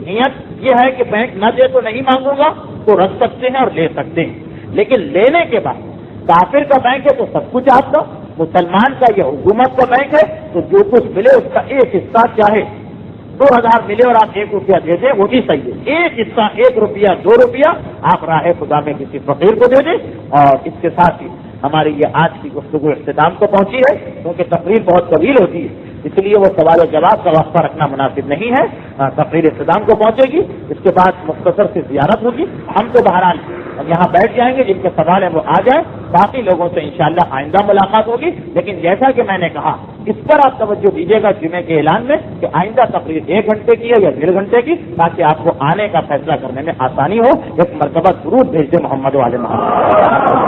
نیت یہ ہے کہ بینک نہ دے تو نہیں مانگوں گا، تو رکھ سکتے ہیں اور لے سکتے ہیں. لیکن لینے کے بعد کافر کا بینک ہے تو سب کچھ آپ کا، مسلمان کا یا حکومت کا بینک ہے تو جو کچھ ملے اس کا ایک حصہ، چاہے 2000 ملے اور آپ 1 روپیہ دے دیں وہ بھی صحیح ہے. ایک حصہ 1 روپیہ 2 روپیہ آپ راہ خدا میں کسی فقیر کو دے دیں. اور اس کے ساتھ ہی ہماری یہ آج کی گفتگو اختتام کو پہنچی ہے، کیونکہ تقریر بہت طویل ہوتی ہے، اس لیے وہ سوال و جواب کا وقفہ رکھنا مناسب نہیں ہے. تقریر اختتام کو پہنچے گی، اس کے بعد مختصر سے زیارت ہوگی. ہم تو بہرحال یہاں بیٹھ جائیں گے، جن کے سوال ہیں وہ آ جائیں، باقی لوگوں سے انشاءاللہ آئندہ ملاقات ہوگی. لیکن جیسا کہ میں نے کہا، اس پر آپ توجہ دیجیے گا جمعے کے اعلان میں کہ آئندہ تقریر 1 گھنٹے کی ہے یا 1.5 گھنٹے کی، تاکہ آپ کو آنے کا فیصلہ کرنے میں آسانی ہو. ایک مرتبہ درود بھیج دیں محمد و آل محمد.